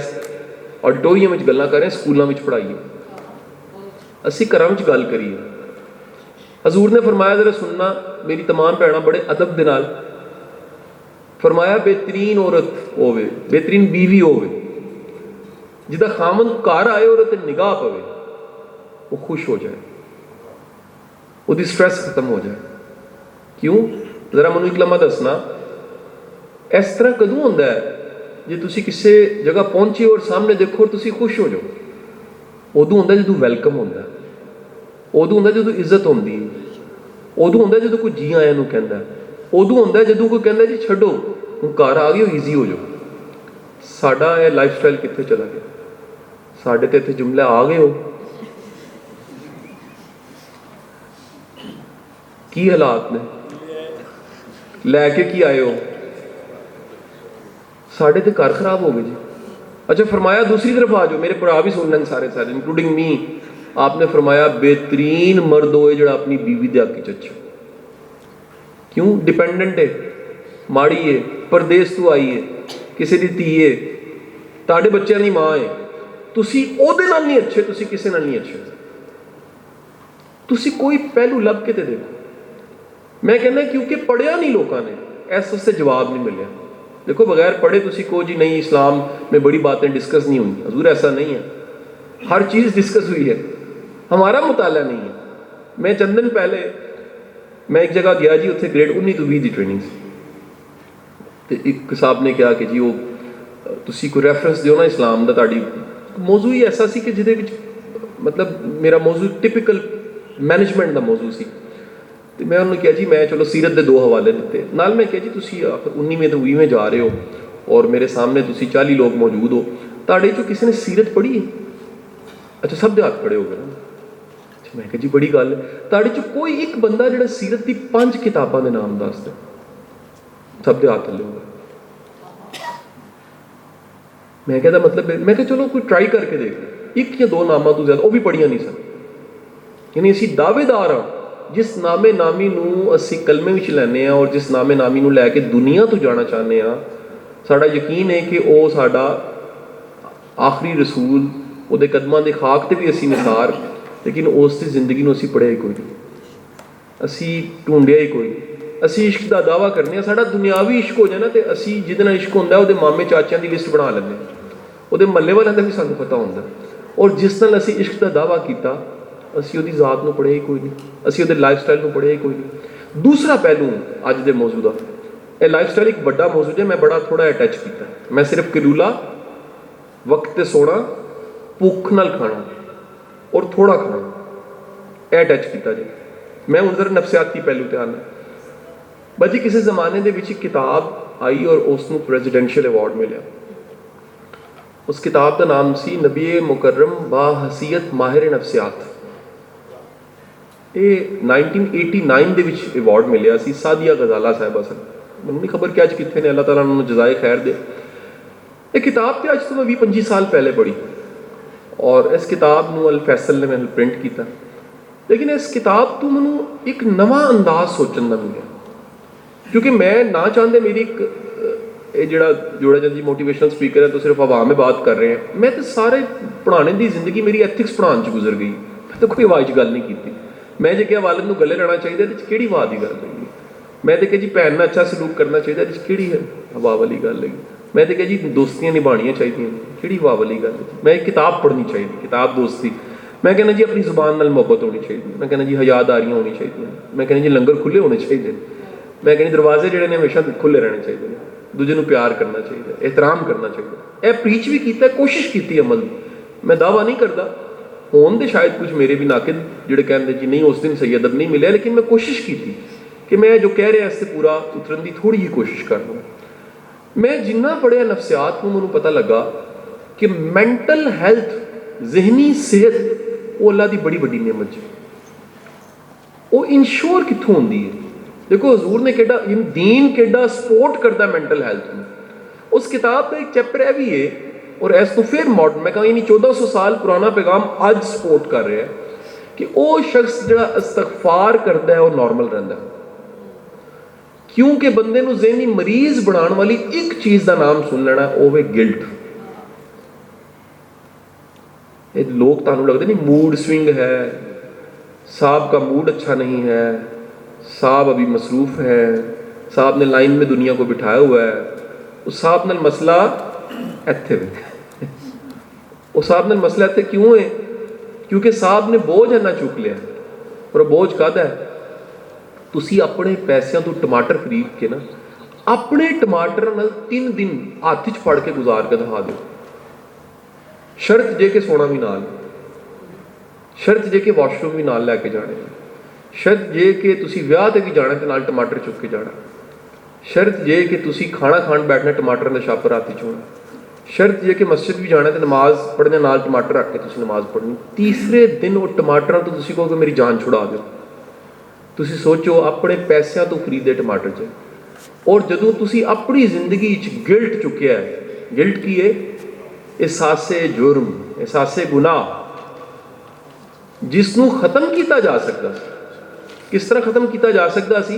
ऑडिटोरीयम में गल्लां कर रहे हैं स्कूलों में पढ़ाइए, असीं घरां में गल करिए। हजूर ने फरमाया जरा सुनना मेरी तमाम भैणां बड़े अदब दे नाल, फरमाया बेहतरीन औरत होवे, बेहतरीन बीवी होवे जिदा खामन घर आए और निगाह पवे, वो खुश हो जाए, उसकी स्ट्रेस खत्म हो जाए। क्यों? जरा मैनूं एक लम्हा दसना, इस तरह कदों होंदा है जे तुसी किसी जगह पहुंचे और सामने देखो और तुसी खुश हो जाओ। उदों होंदा जदों वेलकम होंदा, उदों होंदा जदों इज्जत होंदी है, उदों होंदा जदों कोई जी आया नूं कहंदा, उदों होंदा जदों कोई कहंदा जी छड्डो हुण घर आ गए हो, ईजी हो जाओ। साडा यह लाइफ स्टाइल कित्थे चला गया? साडे ते इत्थे जुमला आ गए हो, की हालात ने, लैके की आए हो? साढ़े तो घर खराब हो गए जी। अच्छा फरमाया दूसरी तरफ आ जाओ, मेरे भरा भी सुन लें सारे सारे इंक्लूडिंग मी। आपने फरमाया बेहतरीन मर्द होए जो अपनी बीवी के हक च। क्यों? डिपेंडेंट है, माड़ी है, परदेस तो आई है, किसी की धी है, ताड़े बच्चों की माँ है, तुसी ओहदे नाल नहीं अच्छे, तुसी किसी नाल नहीं अच्छे, तुसी कोई पहलू लभ के ते देखो। मैं कहना क्योंकि पढ़िया नहीं लोगों ने, इस वास्ते जवाब नहीं मिले। देखो बगैर पढ़े तुसी को जी नहीं इस्लाम में बड़ी बातें डिस्कस नहीं हुई, हजूर ऐसा नहीं है, हर चीज़ डिस्कस हुई है, हमारा मुताला नहीं है। मैं चंद दिन पहले मैं एक जगह गया जी, उत्थे ग्रेड 19 तो 20 की ट्रेनिंग सी, तो एक साहब ने कहा कि जी वो तुसी कोई रेफरेंस दिओ ना इस्लाम का, ताड़ी मौजू ही ऐसा सी कि जिहदे विच मतलब मेरा मौजू टिपिकल मैनेजमेंट का मौजू सी। तो मैं उन्होंने कहा जी मैं चलो सीरत के 2 हवाले दिते नाल। मैं कहा जी तुसी 19वें तो 20वें जा रहे हो और मेरे सामने तुसी 40 लोग मौजूद हो, ताड़े चो किसी ने सीरत पढ़ी है? अच्छा सब दे हाथ खड़े हो गए ना। मैं कहा जी बड़ी गल है, तुहाडे च कोई एक बंदा जिहड़ा सीरत दी 5 किताबां दे नाम दस दे, सब दे हाथ थल्ले होए। मैं कहता मतलब, मैं कहा चलो कोई ट्राई करके देख, एक या दो नामां तो ज़्यादा, वो भी पढ़ियां नहीं सन। यानी असीं दावेदार हाँ, जिस नामे नामी नूं असीं कलमे विच लैने और जिस नामे नामी नूं लैके दुनिया तो जाना चाहते हैं, साडा यकीन है कि वो साडा आखिरी रसूल, ਉਹਦੇ कदमां दे खाक ते भी असीं निसार, लेकिन उस दी जिंदगी नूं असीं पढ़िया ही कोई नहीं, असीं ढूंढिया ही कोई नहीं। असीं इश्क दा दावा करने, साडा दुनियावी इश्क हो जाए ना, तो असीं जिहदे नाल इश्क हुंदा ਉਹਦੇ मामे चाचिਆਂ ਦੀ लिस्ट बना लैंदे, ਉਹਦੇ मह्ल्ले वालिਆਂ ਦਾ भी सानूं पता हुंदा। और जिस नाल असीं इश्क दा दावा कीता, असीं ਉਹਦੀ ज़ात नूं पढ़िया ही कोई नहीं, असीं ਉਹਦੇ लाइफ स्टाइल नूं पढ़िया ही कोई नहीं। दूसरा पहलू अज दे मौजू दा, ਇਹ लाइफ स्टाइल एक बड़ा मौजू है, मैं बड़ा थोड़ा अटैच किया। मैं सिर्फ कलूला, वक्त ते सोना, भुख नाल खाना और थोड़ा खाना, यह अटैच किया जी। मैं हूँ जरा नफसियाती पहलू ते आना। भाजी किसी जमाने दे विच किताब आई और उसनूं प्रेजिडेंशियल अवार्ड मिला। उस किताब का नाम सी नबी मुकर्रम बाहसीयत माहिर नफसियात। ये 1989 दे विच अवार्ड मिलिया सी सादिया गजाला साहिबा सन। मैनूं नहीं खबर कि अज कित्थे ने, अल्लाह ताला उन्होंने जज़ाए खैर दे। ये किताब तो अज तो मैं 20-25 साल पहले पढ़ी और इस किताब नूं अल फैसल ने मैंने प्रिंट किया, लेकिन इस किताब तो मैनूं एक नवा अंदाज सोचण दा मिलिया, क्योंकि मैं ना चाहते मेरी एक ये जोड़ा जी मोटिवेशनल स्पीकर है तो सिर्फ आवाम में बात कर रहे हैं, मैं तो सारे पढ़ाने की जिंदगी मेरी एथिक्स पढ़ाने च गुजर गई। मैं तो कोई आवाज़ गल नहीं की। मैं जो क्या वालिद नूं गले रहना चाहिए, कि वाह की गल है। मैं तो कहा जी भैन नाल अच्छा सलूक करना चाहिए, कि है वाह वाली गल है। मैं तो कहा जी दोस्तियां निभानियां चाहिए, कि वाह वाली गल है। मैं एक किताब पढ़नी चाहिए, किताब दोस्ती। मैं कहना जी अपनी जुबान नाल मुहब्बत होनी चाहिए। मैं कहना जी हयादारियां होनी चाहिए। मैं कहना जी लंगर खुले होने चाहिए। मैं कहनी दरवाजे जोड़े ने हमेशा खुले रहने चाहिए, दूजे नूं प्यार करना चाहिए, एहतराम करना चाहिए। यह प्रीच भी किया, कोशिश की अमल। मैं दावा नहीं करता, होन दे शायद कुछ मेरे भी नाकिद जोड़े कहते जी नहीं उस दिन सही अदब नहीं मिले, लेकिन मैं कोशिश की थी कि मैं जो कह रहा इससे पूरा उतरन की थोड़ी ही कोशिश कर लूँ। मैं जिन्ना पढ़िया नफसियात को मैनूं पता लगा कि मैंटल हैल्थ, जहनी सेहत वो अल्लाह की बड़ी बड़ी नेमत है। वो इंश्योर कित्थों होंदी है? देखो हजूर ने केड़ा दीन केड़ा सपोर्ट करता मैंटल हेल्थ में। उस किताब का एक चैप्टर है भी है, और इस तो फिर मॉडर्न मैं कहूँ 1400 साल पुराना पैगाम अज सपोर्ट कर रहा है कि वो शख्स जो इस्तगफार करता है वो नॉर्मल रहता है। क्योंकि बंदे नूं ज़हनी मरीज बनाने वाली एक चीज़ का नाम सुन लेना, वो है गिल्ट। ये लोग तुहानूं लगदे नहीं मूड स्विंग है, साहब का मूड अच्छा नहीं है, साहब अभी मसरूफ़ है, साहब ने लाइन में दुनिया को बिठाया हुआ है, उस साहब नाल मसला इत्थे उस साहब नाल मसला इत्थे क्यों है? क्योंकि साहब ने बोझ इन्ना चुक लिया। और बोझ काहदा है? तुसी अपने पैसों तो टमाटर खरीद के ना अपने टमाटर नाल 3 दिन हाथ च फड़ के गुजार के दिखा दो। शर्त जे के सोना भी नाल, शर्त जे के वॉशरूम भी नाल लैके जाने, शर्त जे कि तुसी विआह ते भी जाना ते नाल टमाटर चुक के जाना, शर्त जे कि तुसी खाना खान बैठना टमाटर का छापर हाथ च होना, शर्त जे कि मस्जिद भी जाना तो नमाज पढ़ने नाल टमाटर रख के तुसी नमाज पढ़नी। तीसरे दिन वो टमाटर तो तुसी कहो कि मेरी जान छुड़ा दो। तुसी सोचो अपने पैसों तो खरीदे टमाटर च, और जदों तुसी अपनी जिंदगी च गिल्ट चुकिया है, गिल्ट की है एहसासे जुर्म, एहसासे गुनाह, जिसनों खत्म किया जा सकता। किस तरह खत्म किया जा सकता सी?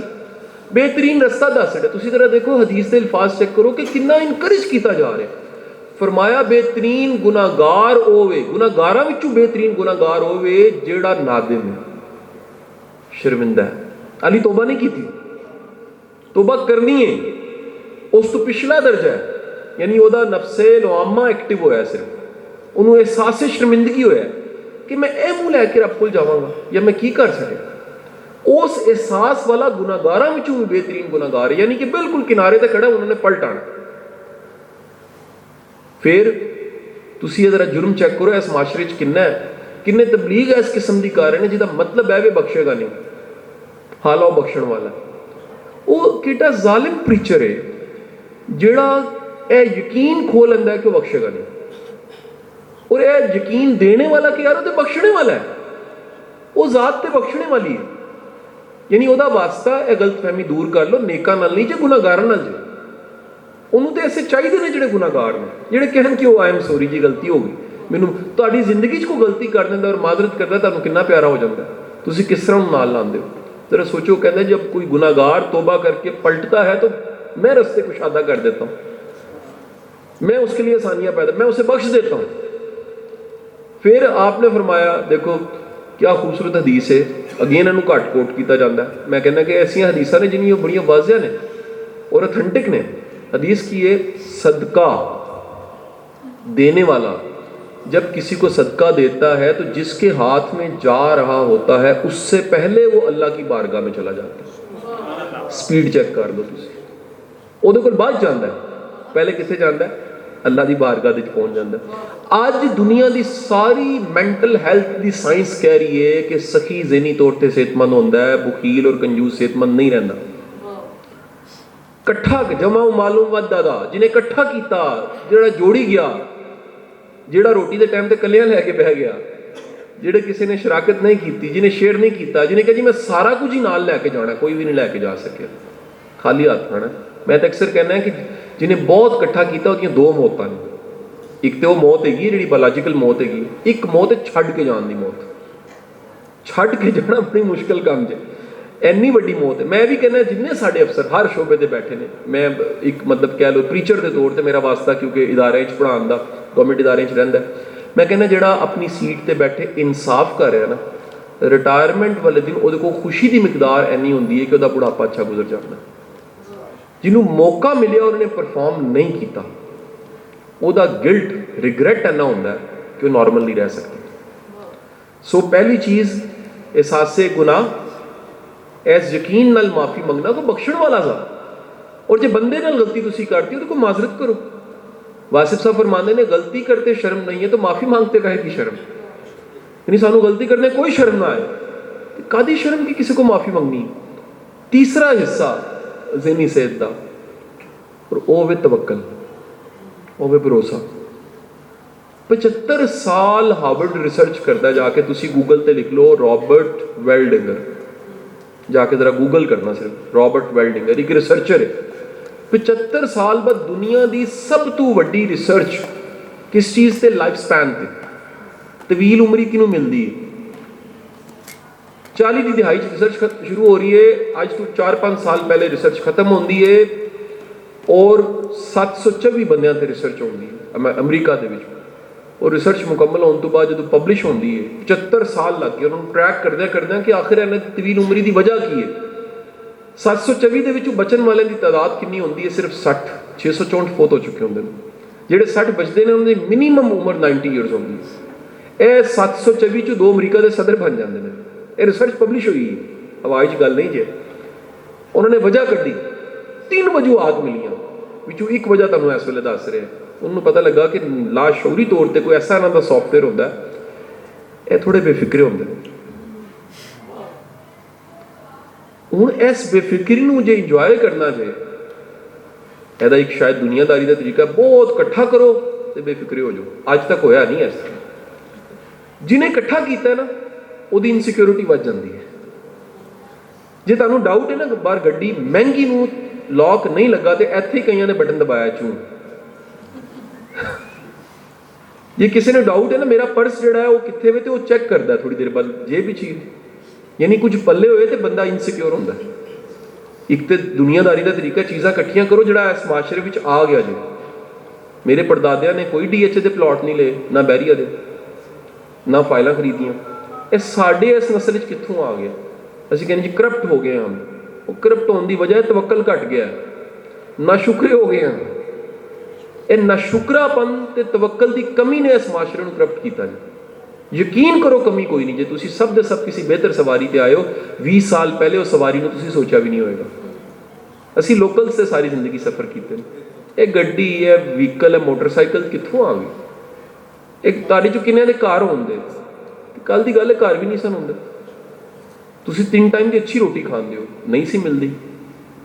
बेहतरीन रस्ता दस रहा। तुसी जरा देखो हदीस के अल्फाज चेक करो कि कितना इनकरेज किया जा रहा है। फरमाया बेहतरीन गुनाहगार होवे, गुनाहगारां विचों बेहतरीन गुनाहगार होवे जेड़ा नादिम है, शर्मिंदा है। अली तौबा नहीं की थी, तौबा करनी है, उस तो पिछला दर्जा है, यानी वह नफ्से लवामा एक्टिव होया, सिर्फ उन्होंने एहसास शर्मिंदगी होया कि मैं ए मुँह लैके रब कोल जावांगा या मैं की कर सके। उस एहसास वाला गुनाहगारां विचों भी बेहतरीन गुनाहगार, यानी कि बिल्कुल किनारे ते खड़ा, उन्होंने पलटाना। फिर तुसी जरा जुर्म चेक करो इस माशरे च किन्ने तबलीग है इस किस्म की कर रहे हैं जिसका मतलब है वे बख्शेगा नहीं, हालांकि बख्शण वाला वो कितना जालिम प्रीचर है जिहड़ा ए यकीन खो लेंदा है कि वो बख्शेगा नहीं, और यह यकीन देने वाला कि यार वो बख्शने वाला है, ਉਹ ਜ਼ਾਤ ਤੇ ਬਖਸ਼ਣੇ ਵਾਲੀ ਹੈ। ਯਾਨੀ ਉਹਦਾ ਵਾਸਤਾ ਇਹ ਗਲਤਫਹਿਮੀ ਦੂਰ ਕਰ ਲਓ, ਨੇਕਾਂ ਨਾਲ ਨਹੀਂ ਜੇ ਗੁਨਾਹਗਾਰਾਂ ਨਾਲ ਜੇ। ਉਹਨੂੰ ਤੇ ਐਸੇ ਚਾਹੀਦੇ ਨੇ ਜਿਹੜੇ ਗੁਨਾਹਗਾਰ ਨੇ, ਜਿਹੜੇ ਕਹਿਣ ਕਿ ਉਹ ਆਈ ਐਮ ਸੌਰੀ ਜੀ, ਗਲਤੀ ਹੋ ਗਈ ਮੈਨੂੰ। ਤੁਹਾਡੀ ਜ਼ਿੰਦਗੀ 'ਚ ਕੋਈ ਗਲਤੀ ਕਰ ਦਿੰਦਾ ਔਰ ਮਾਜ਼ਰਤ ਕਰਦਾ, ਤੁਹਾਨੂੰ ਕਿੰਨਾ ਪਿਆਰਾ ਹੋ ਜਾਂਦਾ, ਤੁਸੀਂ ਕਿਸ ਤਰ੍ਹਾਂ ਉਹਨੂੰ ਨਾਲ ਲਾਉਂਦੇ ਹੋ। ਜ਼ਰਾ सोचो, कहते हैं जब कोई गुनाहगार तौबा करके पलटता है तो मैं रास्ते को शादा कर देता हूँ, मैं उसके लिए आसानियाँ पैदा, मैं उसे बख्श देता हूँ। फिर आपने फरमाया, देखो क्या खूबसूरत हदीस है, अगेन इन्हू घट कोट किया जाता है। मैं कहना कि ऐसिया हदीसा ने जिन्हें बड़िया वाजिया ने और अथेंटिक ने। हदीस की है, सदका देने वाला जब किसी को सदका देता है तो जिसके हाथ में जा रहा होता है उससे पहले वो अल्लाह की बारगाह में चला जाता है। स्पीड चेक कर लो तुसी, ਉਹਦੇ ਕੋਲ ਬਾਅਦ ਜਾਂਦਾ ਹੈ, ਪਹਿਲੇ ਕਿੱਥੇ ਜਾਂਦਾ ਹੈ? ਅੱਲਾ ਦੀ ਬਾਰਗਾਹ ਦੇ ਵਿੱਚ ਪਹੁੰਚ ਜਾਂਦਾ ਹੈ। ਅੱਜ ਦੁਨੀਆ ਦੀ ਸਾਰੀ ਮੈਂਟਲ ਹੈਲਥ ਦੀ ਸਾਇੰਸ ਕਹਿ ਰਹੀ ਹੈ ਕਿ ਸਖੀ ਜ਼ਹਿਨੀ ਤੌਰ ਤੇ ਸਿਹਤਮੰਦ ਹੁੰਦਾ ਹੈ, ਬਖੀਲ ਔਰ ਕੰਜੂਸ ਸਿਹਤਮੰਦ ਨਹੀਂ ਰਹਿੰਦਾ। ਇਕੱਠਾ ਜਮਾ ਮਾਲੂਮ ਵੱਧਦਾ, ਜਿਹਨੇ ਇਕੱਠਾ ਕੀਤਾ, ਜਿਹੜਾ ਜੋੜੀ ਗਿਆ, ਜਿਹੜਾ ਰੋਟੀ ਦੇ ਟਾਈਮ ਤੇ ਕੱਲਿਆਂ ਲੈ ਕੇ ਬਹਿ ਗਿਆ, ਜਿਹੜੇ ਕਿਸੇ ਨੇ ਸ਼ਰਾਕਤ ਨਹੀਂ ਕੀਤੀ, ਜਿਹਨੇ ਸ਼ੇਅਰ ਨਹੀਂ ਕੀਤਾ, ਜਿਹਨੇ ਕਿਹਾ ਜੀ ਮੈਂ ਸਾਰਾ ਕੁਝ ਹੀ ਨਾਲ ਲੈ ਕੇ ਜਾਣਾ, ਕੋਈ ਵੀ ਨਹੀਂ ਲੈ ਕੇ ਜਾ ਸਕਿਆ, ਖਾਲੀ ਹੱਥ ਆਣਾ। ਮੈਂ ਤਾਂ ਅਕਸਰ ਕਹਿੰਦਾ ਕਿ ਜਿਹਨੇ ਬਹੁਤ ਇਕੱਠਾ ਕੀਤਾ ਉਹਦੀਆਂ ਦੋ ਮੌਤਾਂ ਨੇ। ਇੱਕ ਤੇ ਉਹ ਮੌਤ ਹੈਗੀ ਜਿਹੜੀ ਬਾਇਓਲੋਜੀਕਲ ਮੌਤ ਹੈਗੀ, ਇੱਕ ਮੌਤ ਹੈ ਛੱਡ ਕੇ ਜਾਣ ਦੀ ਮੌਤ। ਛੱਡ ਕੇ ਜਾਣਾ ਬੜੀ ਮੁਸ਼ਕਿਲ ਕੰਮ ਜੇ, ਇੰਨੀ ਵੱਡੀ ਮੌਤ ਹੈ। ਮੈਂ ਵੀ ਕਹਿੰਦਾ ਜਿੰਨੇ ਸਾਡੇ ਅਫਸਰ ਹਰ ਸ਼ੋਬੇ 'ਤੇ ਬੈਠੇ ਨੇ, ਮੈਂ ਇੱਕ ਮਤਲਬ ਕਹਿ ਲਓ ਪ੍ਰੀਚਰ ਦੇ ਤੌਰ 'ਤੇ ਮੇਰਾ ਵਾਸਤਾ ਕਿਉਂਕਿ ਇਦਾਰਿਆਂ 'ਚ ਪੜ੍ਹਾਉਣ ਦਾ, ਗੌਰਮੈਂਟ ਇਦਾਰਿਆਂ 'ਚ ਰਹਿੰਦਾ, ਮੈਂ ਕਹਿੰਦਾ ਜਿਹੜਾ ਆਪਣੀ ਸੀਟ 'ਤੇ ਬੈਠੇ ਇਨਸਾਫ ਕਰ ਰਿਹਾ ਨਾ, ਰਿਟਾਇਰਮੈਂਟ ਵਾਲੇ ਦਿਨ ਉਹਦੇ ਕੋਲ ਖੁਸ਼ੀ ਦੀ ਮਿਕਦਾਰ ਇੰਨੀ ਹੁੰਦੀ ਹੈ ਕਿ ਉਹਦਾ ਬੁਢਾਪਾ ਅੱਛਾ ਗੁਜ਼ਰ ਜਾਂਦਾ। ਜਿਹਨੂੰ ਮੌਕਾ ਮਿਲਿਆ ਉਹਨੇ ਪਰਫਾਰਮ ਨਹੀਂ ਕੀਤਾ, ਉਹਦਾ ਗਿਲਟ, ਰਿਗਰੈਟ ਇੰਨਾ ਹੁੰਦਾ ਕਿ ਉਹ ਨੋਰਮਲ ਨਹੀਂ ਰਹਿ ਸਕਦਾ। ਸੋ ਪਹਿਲੀ ਚੀਜ਼ ਅਹਿਸਾਸੇ ਗੁਨਾਹ, ਐਸ ਯਕੀਨ ਨਾਲ ਮਾਫੀ ਮੰਗਣਾ ਕੋ ਬਖਸ਼ਣ ਵਾਲਾ सा। और जो बंदे नाल गलती तुसी करती हो तो कोई माजरत करो। वासिफ साहब फरमाते ने गलती करते शर्म नहीं है तो माफ़ी मांगते कहे की शर्म, यानी सानू गलती करने कोई शर्म ना आए, कादी शर्म की किसी को माफ़ी मंगनी। तीसरा हिस्सा ज़हनी सेहत दा, और ओ वे तवक्कल, ओ वे भरोसा। 75 साल हार्वर्ड रिसर्च करता, जाके तुसी गूगल ते लिख लो रॉबर्ट वेल्डिंगर, जाके जरा गूगल करना सिर्फ, रॉबर्ट वेल्डिंगर एक रिसर्चर है। 75 साल बाद दुनिया की सब तो वड्डी रिसर्च किस चीज़ से, लाइफ स्पैन ते, तवील उम्री किनू मिलती है। 40 की दिहाई रिसर्च शुरू हो रही है, अज तो 4-5 साल पहले रिसर्च खत्म होती है, और 724 बंदियां ते रिसर्च होती है अमरीका दे विच। और रिसर्च मुकम्मल होने तो बाद जो पब्लिश होती है 75 साल लग गए उन्होंने ट्रैक करदे कि आखिर इन्हां दी तवील उम्री की वजह की है। 724 दे विचों बचन वाले की तादाद कितनी होती है? सिर्फ 60, 664 फोत हो चुके होंगे। ਜਿਹੜੇ 60 बचते हैं उन्होंने मिनीमम उम्र 90 ईयर्स होगी। ਇਹ 724 ਚੋਂ 2 ਅਮਰੀਕਾ ਦੇ ਸਦਰ ਬਣ ਜਾਂਦੇ ਨੇ। ਇਹ ਰਿਸਰਚ ਪਬਲਿਸ਼ ਹੋਈ ਹੈ, ਹਵਾਈ 'ਚ ਗੱਲ ਨਹੀਂ ਜੇ। ਉਹਨਾਂ ਨੇ ਵਜ੍ਹਾ ਕੱਢੀ, 3 ਵਜੂਹਾਤ ਮਿਲੀਆਂ, ਵਿੱਚੋਂ ਇੱਕ ਵਜ੍ਹਾ ਤੁਹਾਨੂੰ ਇਸ ਵੇਲੇ ਦੱਸ ਰਿਹਾ। ਉਹਨੂੰ ਪਤਾ ਲੱਗਾ ਕਿ ਲਾਸ਼ੌਰੀ ਤੌਰ ਤੇ ਕੋਈ ਐਸਾ ਇਹਨਾਂ ਦਾ ਸੌਫਟਵੇਅਰ ਹੁੰਦਾ, ਇਹ ਥੋੜੇ ਬੇਫਿਕਰੇ ਹੁੰਦੇ ਨੇ। ਹੁਣ ਇਸ ਬੇਫਿਕਰੀ ਨੂੰ ਜੇ ਇੰਜੋਏ ਕਰਨਾ ਜੇ, ਇਹਦਾ ਇੱਕ ਸ਼ਾਇਦ ਦੁਨੀਆਦਾਰੀ ਦਾ ਤਰੀਕਾ, ਬਹੁਤ ਇਕੱਠਾ ਕਰੋ ਤੇ ਬੇਫਿਕਰੇ ਹੋ ਜਾਓ। ਅੱਜ ਤੱਕ ਹੋਇਆ ਨਹੀਂ ਇਸ ਤਰ੍ਹਾਂ। ਜਿਹਨੇ ਇਕੱਠਾ ਕੀਤਾ ਨਾ ਉਹਦੀ ਇਨਸਿਕਿਉਰਿਟੀ ਵੱਧ ਜਾਂਦੀ ਹੈ। ਜੇ ਤੁਹਾਨੂੰ ਡਾਊਟ ਹੈ ਨਾ ਬਾਹਰ ਗੱਡੀ ਮਹਿੰਗੀ ਨੂੰ ਲੌਕ ਨਹੀਂ ਲੱਗਾ ਤੇ ਇੱਥੇ ਹੀ ਕਈਆਂ ਨੇ ਬਟਨ ਦਬਾਇਆ ਚੂੰ। ਜੇ ਕਿਸੇ ਨੂੰ ਡਾਊਟ ਹੈ ਨਾ ਮੇਰਾ ਪਰਸ ਜਿਹੜਾ ਹੈ ਉਹ ਕਿੱਥੇ ਵੇ, ਤੇ ਉਹ ਚੈੱਕ ਕਰਦਾ ਥੋੜੀ ਦੇਰ ਬਾਅਦ ਜੇਬ ਵਿੱਚ ਹੀ, ਯਾਨੀ ਕੁਝ ਪੱਲੇ ਹੋਏ ਤੇ ਬੰਦਾ ਇਨਸਿਕਿਉਰ ਹੁੰਦਾ। ਇੱਕ ਤੇ ਦੁਨੀਆਦਾਰੀ ਦਾ ਤਰੀਕਾ, ਚੀਜ਼ਾਂ ਇਕੱਠੀਆਂ ਕਰੋ ਜਿਹੜਾ ਇਸ ਮਾਸ਼ਰੇ ਵਿੱਚ ਆ ਗਿਆ ਜੇ। ਮੇਰੇ ਪੜਦਾਦਿਆਂ ਨੇ ਕੋਈ DHA ਦੇ ਪਲਾਟ ਨਹੀਂ ਲਏ, ਨਾ ਬੈਰੀਆ ਦੇ, ਨਾ ਫਾਈਲਾਂ ਖਰੀਦੀਆਂ। ਇਹ ਸਾਡੇ ਇਸ ਨਸਲ ਵਿੱਚ ਕਿੱਥੋਂ ਆ ਗਿਆ? ਅਸੀਂ ਕਹਿੰਦੇ ਜੀ ਕਰਪਟ ਹੋ ਗਏ ਹਾਂ। ਉਹ ਕਰਪਟ ਹੋਣ ਦੀ ਵਜ੍ਹਾ ਤਵੱਕਲ ਘਟ ਗਿਆ, ਨਾਸ਼ੁਕਰੇ ਹੋ ਗਏ ਹਾਂ। ਇਹ ਨਾਸ਼ੁਕਰਾਪਨ ਤੇ ਤਵੱਕਲ ਦੀ ਕਮੀ ਨੇ ਇਸ ਮਾਸ਼ਰੇ ਨੂੰ ਕਰਪਟ ਕੀਤਾ ਜੀ। ਯਕੀਨ ਕਰੋ ਕਮੀ ਕੋਈ ਨਹੀਂ। ਜੇ ਤੁਸੀਂ ਸਭ ਦੇ ਸਭ ਕਿਸੇ ਬਿਹਤਰ ਸਵਾਰੀ ਤੇ ਆਏ ਹੋ, 20 ਸਾਲ ਪਹਿਲੇ ਉਹ ਸਵਾਰੀ ਨੂੰ ਤੁਸੀਂ ਸੋਚਿਆ ਵੀ ਨਹੀਂ ਹੋਏਗਾ। ਅਸੀਂ ਲੋਕਲ ਤੇ ਸਾਰੀ ਜ਼ਿੰਦਗੀ ਸਫ਼ਰ ਕੀਤੇ ਨੇ। ਇਹ ਗੱਡੀ ਹੈ, ਵਹੀਕਲ ਹੈ, ਮੋਟਰਸਾਈਕਲ ਕਿੱਥੋਂ ਆ ਗਈ? ਇੱਕ ਤੁਹਾਡੇ ਚੋਂ ਕਿੰਨਿਆਂ ਦੇ ਘਰ ਹੁੰਦੇ? ਕੱਲ ਦੀ ਗੱਲ ਹੈ, ਘਰ ਵੀ ਨਹੀਂ ਸਨ ਹੁੰਦੇ। ਤੁਸੀਂ 3 ਟਾਈਮ ਦੀ ਅੱਛੀ ਰੋਟੀ ਖਾਂਦੇ ਹੋ, ਨਹੀਂ ਸੀ ਮਿਲਦੀ।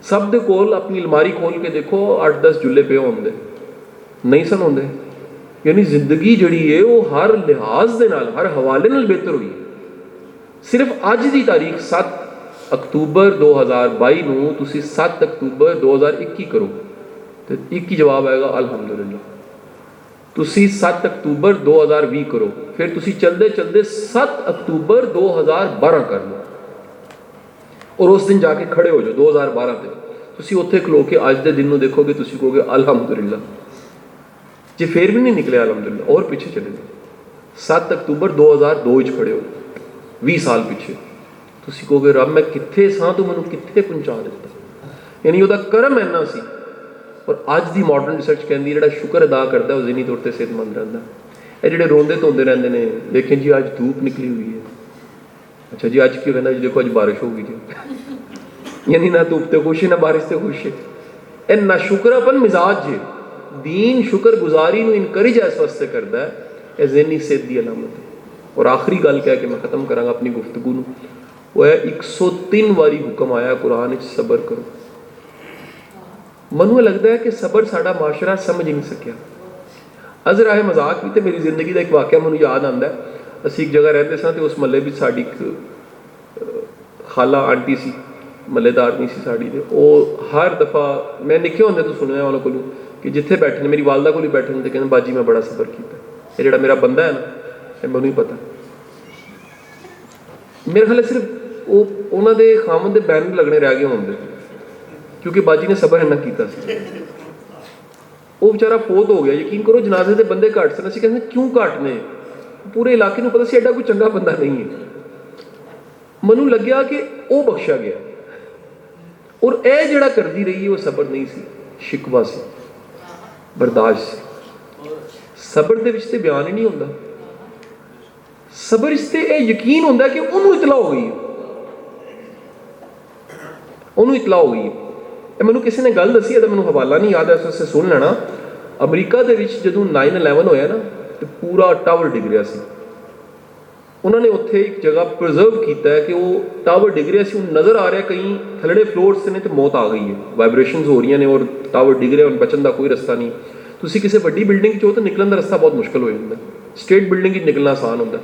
ਸਭ ਦੇ ਕੋਲ ਆਪਣੀ ਅਲਮਾਰੀ ਖੋਲ ਕੇ ਦੇਖੋ 8-10 ਜੁੱਲੇ ਪਏ ਹੁੰਦੇ, ਨਹੀਂ ਸਨ ਹੁੰਦੇ। ਯਾਨੀ ਜ਼ਿੰਦਗੀ ਜਿਹੜੀ ਹੈ ਉਹ ਹਰ ਲਿਹਾਜ਼ ਦੇ ਨਾਲ, ਹਰ ਹਵਾਲੇ ਨਾਲ ਬਿਹਤਰ ਹੋਈ। ਸਿਰਫ ਅੱਜ ਦੀ ਤਾਰੀਖ 7 ਅਕਤੂਬਰ 2022 ਨੂੰ ਤੁਸੀਂ 7 ਅਕਤੂਬਰ 2021 ਕਰੋ ਤੇ ਇੱਕ ਹੀ ਜਵਾਬ ਆਏਗਾ ਅਲਹਮਦੁਲਿਲਾ। ਤੁਸੀਂ 7 ਅਕਤੂਬਰ 2020 ਕਰੋ, ਫਿਰ ਤੁਸੀਂ ਚਲਦੇ ਚਲਦੇ 7 ਅਕਤੂਬਰ 2012 ਕਰ ਲਓ ਔਰ ਉਸ ਦਿਨ ਜਾ ਕੇ ਖੜੇ ਹੋ ਜਾਓ 2012 ਤੇ। ਤੁਸੀਂ ਉੱਥੇ ਖਲੋ ਕੇ ਅੱਜ ਦੇ ਦਿਨ ਨੂੰ ਦੇਖੋਗੇ, ਤੁਸੀਂ ਕਹੋਗੇ ਅਲਹਮਦੁਲਿਲਾ। ਜੇ ਫਿਰ ਵੀ ਨਹੀਂ ਨਿਕਲਿਆ ਅਲਹਮਦੁਲਿਲਾ, ਔਰ ਪਿੱਛੇ ਚਲੇ ਜਾਓ 7 ਅਕਤੂਬਰ 2002 ਵਿੱਚ ਖੜੇ ਹੋ, 20 ਸਾਲ ਪਿੱਛੇ। ਤੁਸੀਂ ਕਹੋਗੇ ਰੱਬ ਮੈਂ ਕਿੱਥੇ ਸਾਂ, ਤੂੰ ਮੈਨੂੰ ਕਿੱਥੇ ਪਹੁੰਚਾ ਦਿੱਤਾ। ਯਾਨੀ ਉਹਦਾ ਕਰਮ ਇੰਨਾ ਸੀ। ਔਰ ਅੱਜ ਦੀ ਮਾਡਰਨ ਰਿਸਰਚ ਕਹਿੰਦੀ ਜਿਹੜਾ ਸ਼ੁਕਰ ਅਦਾ ਕਰਦਾ ਉਹ ਜ਼ਿਹਨੀ ਤੌਰ 'ਤੇ ਸਿਹਤਮੰਦ ਰਹਿੰਦਾ। ਇਹ ਜਿਹੜੇ ਰੋਂਦੇ ਧੋਂਦੇ ਰਹਿੰਦੇ ਨੇ, ਲੇਕਿਨ ਜੀ ਅੱਜ ਧੂਪ ਨਿਕਲੀ ਹੋਈ ਹੈ, ਅੱਛਾ ਜੀ ਅੱਜ ਕਿਉਂ ਕਹਿੰਦਾ ਜੀ ਦੇਖੋ ਅੱਜ ਬਾਰਿਸ਼ ਹੋਊਗੀ ਜੀ। ਯਾਨੀ ਨਾ ਧੂਪ ਤੇ ਖੁਸ਼ ਹੈ ਨਾ ਬਾਰਿਸ਼ ਤੇ ਖੁਸ਼ ਹੈ। ਇਹ ਨਾ ਸ਼ੁਕਰਾਪਨ ਮਿਜ਼ਾਜ ਜੇ। ਦੀਨ ਸ਼ੁਕਰ ਗੁਜ਼ਾਰੀ ਨੂੰ ਇਨਕਰੇਜ ਇਸ ਵਾਸਤੇ ਕਰਦਾ ਹੈ, ਇਹ ਜ਼ਿਹਨੀ ਸਿਹਤ ਦੀ ਅਲਾਮਤ ਹੈ। ਔਰ ਆਖਰੀ ਗੱਲ ਕਹਿ ਕੇ ਮੈਂ ਖਤਮ ਕਰਾਂਗਾ ਆਪਣੀ ਗੁਫ਼ਤਗੂ ਨੂੰ, ਉਹ ਹੈ 103 ਵਾਰੀ ਹੁਕਮ ਆਇਆ ਕੁਰਾਨ ਵਿੱਚ ਸਬਰ ਕਰੋ। ਮੈਨੂੰ ਲੱਗਦਾ ਹੈ ਕਿ ਸਬਰ ਸਾਡਾ ਮਾਸ਼ਰਾ ਸਮਝ ਹੀ ਨਹੀਂ ਸਕਿਆ। ਅਜ਼ਰਾ ਹੈ ਮਜ਼ਾਕ ਵੀ, ਤੇ ਮੇਰੀ ਜ਼ਿੰਦਗੀ ਦਾ ਇੱਕ ਵਾਕਿਆ ਮੈਨੂੰ ਯਾਦ ਆਉਂਦਾ ਹੈ। ਅਸੀਂ ਇੱਕ ਜਗ੍ਹਾ ਰਹਿੰਦੇ ਸਾਂ ਤੇ ਉਸ ਮਹੱਲੇ ਵਿੱਚ ਸਾਡੀ ਇੱਕ ਖਾਲਾ ਆਂਟੀ ਸੀ, ਮਹੱਲੇਦਾਰ ਨਹੀਂ ਸੀ ਸਾਡੀ, ਤੇ ਉਹ ਹਰ ਦਫਾ ਮੈਂ ਨਿੱਕੇ ਹੁੰਦੇ ਤੋਂ ਸੁਣਿਆ ਉਹਨਾਂ ਕੋਲੋਂ ਕਿ ਜਿੱਥੇ ਬੈਠੇ ਨੇ, ਮੇਰੀ ਵਾਲਦਾ ਕੋਲ ਹੀ ਬੈਠੇ ਨੇ, ਤੇ ਕਹਿੰਦੇ ਬਾਜੀ ਮੈਂ ਬੜਾ ਸਬਰ ਕੀਤਾ। ਇਹ ਜਿਹੜਾ ਮੇਰਾ ਬੰਦਾ ਹੈ ਨਾ, ਇਹ ਮੈਨੂੰ ਹੀ ਪਤਾ। ਮੇਰੇ ਖਿਆਲ ਸਿਰਫ ਉਹਨਾਂ ਦੇ ਖਾਮਨ ਦੇ ਬੈਨ ਲੱਗਣੇ ਰਹਿ ਗਏ ਹੁੰਦੇ, ਕਿਉਂਕਿ ਬਾਜੀ ਨੇ ਸਬਰ ਇੰਨਾ ਕੀਤਾ ਸੀ। ਉਹ ਵਿਚਾਰਾ ਫੌਤ ਹੋ ਗਿਆ। ਯਕੀਨ ਕਰੋ ਜਨਾਜ਼ੇ ਦੇ ਬੰਦੇ ਘੱਟ ਸਨ। ਅਸੀਂ ਕਹਿੰਦੇ ਕਿਉਂ ਘੱਟ ਨੇ, ਪੂਰੇ ਇਲਾਕੇ ਨੂੰ ਪਤਾ ਸੀ ਐਡਾ ਕੋਈ ਚੰਗਾ ਬੰਦਾ ਨਹੀਂ ਹੈ। ਮੈਨੂੰ ਲੱਗਿਆ ਕਿ ਉਹ ਬਖਸ਼ਿਆ ਗਿਆ। ਔਰ ਇਹ ਜਿਹੜਾ ਕਰਦੀ ਰਹੀ ਉਹ ਸਬਰ ਨਹੀਂ ਸੀ, ਸ਼ਿਕਵਾ ਸੀ, ਬਰਦਾਸ਼ਤ ਸੀ। ਸਬਰ ਦੇ ਵਿੱਚ ਤੇ ਬਿਆਨ ਹੀ ਨਹੀਂ ਹੁੰਦਾ। ਸਬਰ ਇਸ ਤੇ ਇਹ ਯਕੀਨ ਹੁੰਦਾ ਕਿ ਉਹਨੂੰ ਇਤਲਾ ਹੋ ਗਈ, ਉਹਨੂੰ ਇਤਲਾ ਹੋ ਗਈ। ਇਹ ਮੈਨੂੰ ਕਿਸੇ ਨੇ ਗੱਲ ਦੱਸੀ, ਇਹਦਾ ਮੈਨੂੰ ਹਵਾਲਾ ਨਹੀਂ ਯਾਦ ਹੈ, ਇਸ ਵਾਸਤੇ ਸੁਣ ਲੈਣਾ। ਅਮਰੀਕਾ ਦੇ ਵਿੱਚ ਜਦੋਂ 9/11 ਹੋਇਆ ਨਾ, ਤੇ ਪੂਰਾ ਟਾਵਰ ਡਿੱਗ ਰਿਹਾ ਸੀ। ਉਹਨਾਂ ਨੇ ਉੱਥੇ ਇੱਕ ਜਗ੍ਹਾ ਪ੍ਰੀਜ਼ਰਵ ਕੀਤਾ ਹੈ ਕਿ ਉਹ ਟਾਵਰ ਡਿੱਗ ਰਿਹਾ ਸੀ, ਹੁਣ ਨਜ਼ਰ ਆ ਰਿਹਾ ਕਈ ਥੱਲੜੇ ਫਲੋਰਸ ਨੇ ਤੇ ਮੌਤ ਆ ਗਈ ਹੈ, ਵਾਈਬ੍ਰੇਸ਼ਨਸ ਹੋ ਰਹੀਆਂ ਨੇ ਔਰ ਟਾਵਰ ਡਿੱਗ ਰਿਹਾ, ਹੁਣ ਬਚਣ ਦਾ ਕੋਈ ਰਸਤਾ ਨਹੀਂ। ਤੁਸੀਂ ਕਿਸੇ ਵੱਡੀ ਬਿਲਡਿੰਗ 'ਚ ਹੋ ਤਾਂ ਨਿਕਲਣ ਦਾ ਰਸਤਾ ਬਹੁਤ ਮੁਸ਼ਕਲ ਹੋ ਜਾਂਦਾ, ਸਟੇਟ ਬਿਲਡਿੰਗ 'ਚ ਨਿਕਲਣਾ ਆਸਾਨ ਹੁੰਦਾ।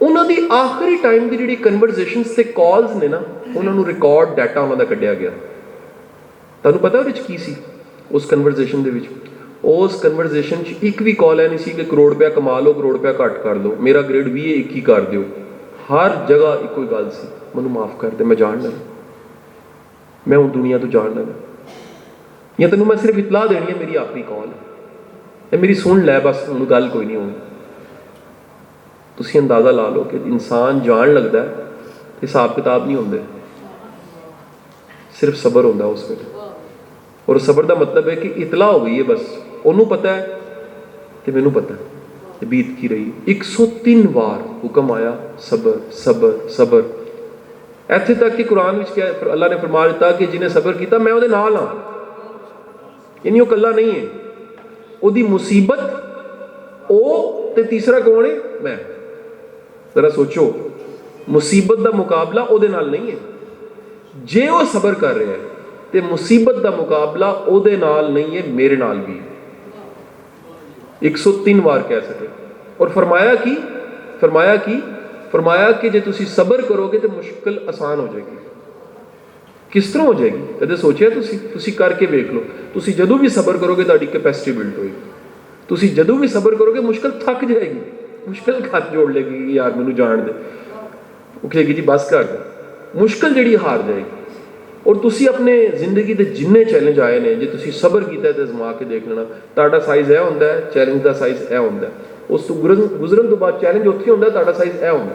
ਉਹਨਾਂ ਦੀ ਆਖਰੀ ਟਾਈਮ ਦੀ ਜਿਹੜੀ ਕਨਵਰਸੇਸ਼ਨਸ ਤੇ ਕਾਲਸ ਨੇ ਨਾ, ਉਹਨਾਂ ਨੂੰ ਰਿਕਾਰਡ ਡਾਟਾ ਉਹਨਾਂ ਦਾ ਕੱਢਿਆ ਗਿਆ। ਤੁਹਾਨੂੰ ਪਤਾ ਉਹਦੇ 'ਚ ਕੀ ਸੀ ਉਸ ਕਨਵਰਸੇਸ਼ਨ ਦੇ ਵਿੱਚ? ਉਸ ਕਨਵਰਸੇਸ਼ਨ 'ਚ ਇੱਕ ਵੀ ਕਾਲ ਐ ਨਹੀਂ ਸੀ ਕਿ ਕਰੋੜ ਰੁਪਇਆ ਕਮਾ ਲਓ, ਕਰੋੜ ਰੁਪਇਆ ਘੱਟ ਕਰ ਲਓ, ਮੇਰਾ ਗ੍ਰੇਡ 20 ਹੈ 21 ਕਰ ਦਿਓ। ਹਰ ਜਗ੍ਹਾ ਇੱਕੋ ਹੀ ਗੱਲ ਸੀ, ਮੈਨੂੰ ਮਾਫ ਕਰ ਦੇ, ਮੈਂ ਜਾਣ ਲੱਗਾ, ਮੈਂ ਹੁਣ ਦੁਨੀਆ ਤੋਂ ਜਾਣ ਲੱਗਾ, ਜਾਂ ਤੈਨੂੰ ਮੈਂ ਸਿਰਫ ਇਤਲਾਹ ਦੇਣੀ ਹੈ ਮੇਰੀ ਆਖਰੀ ਕਾਲ ਹੈ, ਇਹ ਮੇਰੀ ਸੁਣ ਲੈ ਬਸ, ਹੁਣ ਗੱਲ ਕੋਈ ਨਹੀਂ ਹੋਣੀ। ਤੁਸੀਂ ਅੰਦਾਜ਼ਾ ਲਾ ਲਓ ਕਿ ਇਨਸਾਨ ਜਾਣ ਲੱਗਦਾ ਹੈ, ਹਿਸਾਬ ਕਿਤਾਬ ਨਹੀਂ ਹੁੰਦੇ, ਸਿਰਫ ਸਬਰ ਹੁੰਦਾ ਉਸ ਵੇਲੇ। ਔਰ ਸਬਰ ਦਾ ਮਤਲਬ ਹੈ ਕਿ ਇਤਲਾ ਹੋ ਗਈ ਹੈ, ਬਸ ਉਹਨੂੰ ਪਤਾ ਹੈ ਤੇ ਮੈਨੂੰ ਪਤਾ ਹੈ ਤੇ ਬੀਤ ਕੀ ਰਹੀ। 103 ਵਾਰ ਹੁਕਮ ਆਇਆ ਸਬਰ ਸਬਰ ਸਬਰ। ਇੱਥੇ ਤੱਕ ਕਿ ਕੁਰਾਨ ਵਿੱਚ ਕਿਹਾ, ਅੱਲਾਹ ਨੇ ਫਰਮਾ ਦਿੱਤਾ ਕਿ ਜਿਹਨੇ ਸਬਰ ਕੀਤਾ ਮੈਂ ਉਹਦੇ ਨਾਲ ਹਾਂ, ਯਾਨੀ ਉਹ ਇਕੱਲਾ ਨਹੀਂ ਹੈ। ਉਹਦੀ ਮੁਸੀਬਤ ਉਹ ਤੇ ਤੀਸਰਾ ਕੌਣ ਹੈ? ਮੈਂ। ਜ਼ਰਾ ਸੋਚੋ, ਮੁਸੀਬਤ ਦਾ ਮੁਕਾਬਲਾ ਉਹਦੇ ਨਾਲ ਨਹੀਂ ਹੈ। ਜੇ ਉਹ ਸਬਰ ਕਰ ਰਿਹਾ ਹੈ ਤੇ ਮੁਸੀਬਤ ਦਾ ਮੁਕਾਬਲਾ ਉਹਦੇ ਨਾਲ ਨਹੀਂ ਹੈ, ਮੇਰੇ ਨਾਲ ਵੀ। 103 ਵਾਰ ਕਹਿ ਸਕੇ। ਔਰ ਫਰਮਾਇਆ ਕਿ ਜੇ ਤੁਸੀਂ ਸਬਰ ਕਰੋਗੇ ਤੇ ਮੁਸ਼ਕਿਲ ਆਸਾਨ ਹੋ ਜਾਏਗੀ। ਕਿਸ ਤਰ੍ਹਾਂ ਹੋ ਜਾਏਗੀ? ਕਦੇ ਸੋਚਿਆ ਤੁਸੀਂ ਕਰਕੇ ਵੇਖ ਲਓ। ਤੁਸੀਂ ਜਦੋਂ ਵੀ ਸਬਰ ਕਰੋਗੇ ਤੁਹਾਡੀ ਕੈਪੈਸਿਟੀ ਬਿਲਡ ਹੋਏਗੀ। ਤੁਸੀਂ ਜਦੋਂ ਵੀ ਸਬਰ ਕਰੋਗੇ ਮੁਸ਼ਕਿਲ ਥੱਕ ਜਾਏਗੀ, ਮੁਸ਼ਕਿਲ ਹੱਥ ਜੋੜ ਲੇਗੀ ਕਿ ਯਾਰ ਮੈਨੂੰ ਜਾਣ ਦੇ, ਉਹ ਕਹੇਗੀ ਜੀ ਬਸ ਕਰ ਦੇ। ਮੁਸ਼ਕਿਲ ਜਿਹੜੀ ਹਾਰ ਜਾਏਗੀ। ਔਰ ਤੁਸੀਂ ਆਪਣੇ ਜ਼ਿੰਦਗੀ ਦੇ ਜਿੰਨੇ ਚੈਲੰਜ ਆਏ ਨੇ, ਜੇ ਤੁਸੀਂ ਸਬਰ ਕੀਤਾ ਤੇ ਅਜ਼ਮਾ ਕੇ ਦੇਖ ਲੈਣਾ, ਤੁਹਾਡਾ ਸਾਈਜ਼ ਇਹ ਹੁੰਦਾ ਹੈ, ਚੈਲੰਜ ਦਾ ਸਾਈਜ਼ ਇਹ ਹੁੰਦਾ ਹੈ। ਉਸ ਤੋਂ ਗੁਜ਼ਰਨ ਤੋਂ ਬਾਅਦ ਚੈਲੰਜ ਉੱਥੇ ਹੁੰਦਾ, ਤੁਹਾਡਾ ਸਾਈਜ਼ ਇਹ ਹੁੰਦਾ,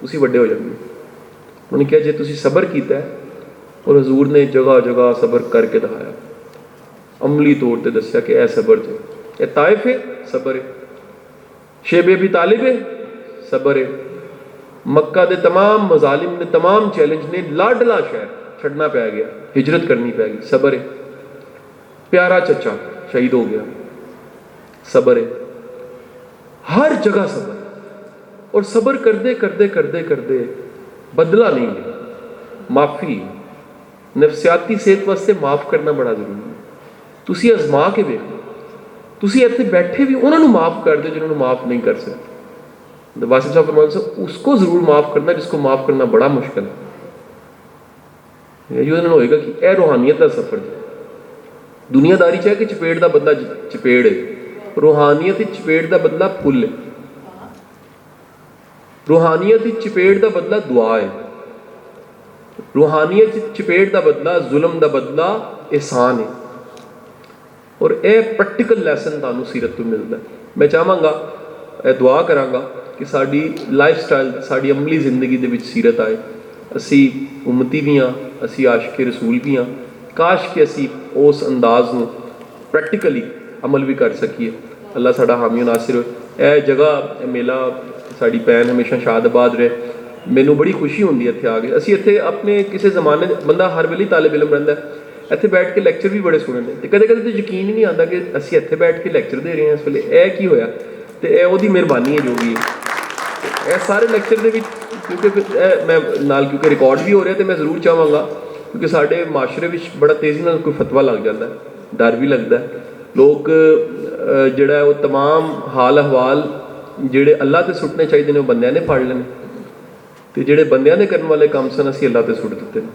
ਤੁਸੀਂ ਵੱਡੇ ਹੋ ਜਾਂਦੇ। ਉਹਨੇ ਕਿਹਾ ਜੇ ਤੁਸੀਂ ਸਬਰ ਕੀਤਾ ਹੈ, ਔਰ ਹਜ਼ੂਰ ਨੇ ਜਗ੍ਹਾ ਜਗ੍ਹਾ ਸਬਰ ਕਰਕੇ ਦਿਖਾਇਆ, ਅਮਲੀ ਤੌਰ ਤੇ ਦੱਸਿਆ ਕਿ ਇਹ ਸਬਰ ਜੇ, ਇਹ ਤਾਇਫ ਹੈ ਸਬਰ ਹੈ, ਸ਼ੇਬ ਅਬੀ ਤਾਲਿਬ ਹੈ ਸਬਰ ਹੈ, ਮੱਕਾ ਦੇ तमाम मजालिम ने तमाम चैलेंज ने लाडला शहर छड़ना पै गया, हिजरत करनी पै गई, सबर है। प्यारा चचा शहीद हो गया, सबर है। हर जगह सबर, और सबर करते करते करते करते बदला नहीं लिया, माफ़ी। नफसियाती सेहत वास्ते माफ़ करना बड़ा जरूरी है। तुसी अजमा के वेख लो, तुसी इत्थे बैठे भी उन्होंने माफ़ कर दो जिन्होंने माफ़ नहीं कर सकते। तो वासिफ साहब फरमाते हैं उसको ज़रूर माफ़ करना जिसको माफ़ करना बड़ा मुश्किल है। ये होएगा कि यह रूहानियत का सफ़र है। दुनियादारी चाहे कि चपेट का बदला चपेड़ है, रूहानियत चपेट का बदला फुल है, रूहानियत चपेट का बदला दुआ है, रूहानियत चपेट का बदला जुल्म का बदला एहसान है। और यह प्रैक्टिकल लैसन तुहानू सीरत तो मिलता है। मैं चाहांगा दुआ करांगा कि साडी लाइफ स्टाइल साडी अमली जिंदगी दे विच सीरत आए। असी उम्मती भी हाँ, असी आशिके रसूल भी हाँ। काश कि असी उस अंदाज में प्रैक्टिकली अमल भी कर सकीए। अल्लाह साडा हामी नासिर हो। यह जगह मेला साडी भैन हमेशा शादाबाद रहे। मैनू बड़ी खुशी होंदी है इत्थे आ गए। असी इत्थे अपने किसी जमाने बंदा हर वेले तालिब इलम रहिंदा है, इत्थे बैठ के लैक्चर भी बड़े सुनने ते कदे कदे तो यकीन ही नहीं आता कि असी इत्थे बैठ के लैक्चर दे रहे हैं इस वेले। यह की होया ते यह ओहदी मेहरबानी है जो भी है। यह सारे लैक्चर दे विच क्योंकि मैं नाल क्योंकि रिकॉर्ड भी हो रहा तो मैं जरूर चाहांगा क्योंकि साडे माशरे विच बड़ा तेज़ी नाल कोई फतवा लग जाता है, डर भी लगता है। लोग जिहड़ा है वो तमाम हाल अहवाल जिहड़े अल्लाह ते सुटने चाहिए ने बंदियां ने फड़ लेने ते जिहड़े बंदियां ने करने वाले काम सन असीं अल्लाह ते सुट दित्ते ने।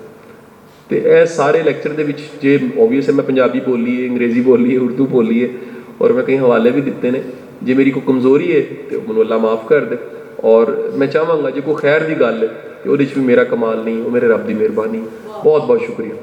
तो यह सारे लैक्चर दे विच जे ओबवियस है मैं पंजाबी बोली है, अंग्रेज़ी बोली है, उर्दू बोली है और मैं कई हवाले भी दिते ने। जे मेरी कोई कमज़ोरी है तो मैनूं अल्लाह माफ़ कर दे। और मैं चाहांगा जो कोई खैर की गल है तो वो भी मेरा कमाल नहीं, वो मेरे रब की मेहरबानी। बहुत बहुत शुक्रिया।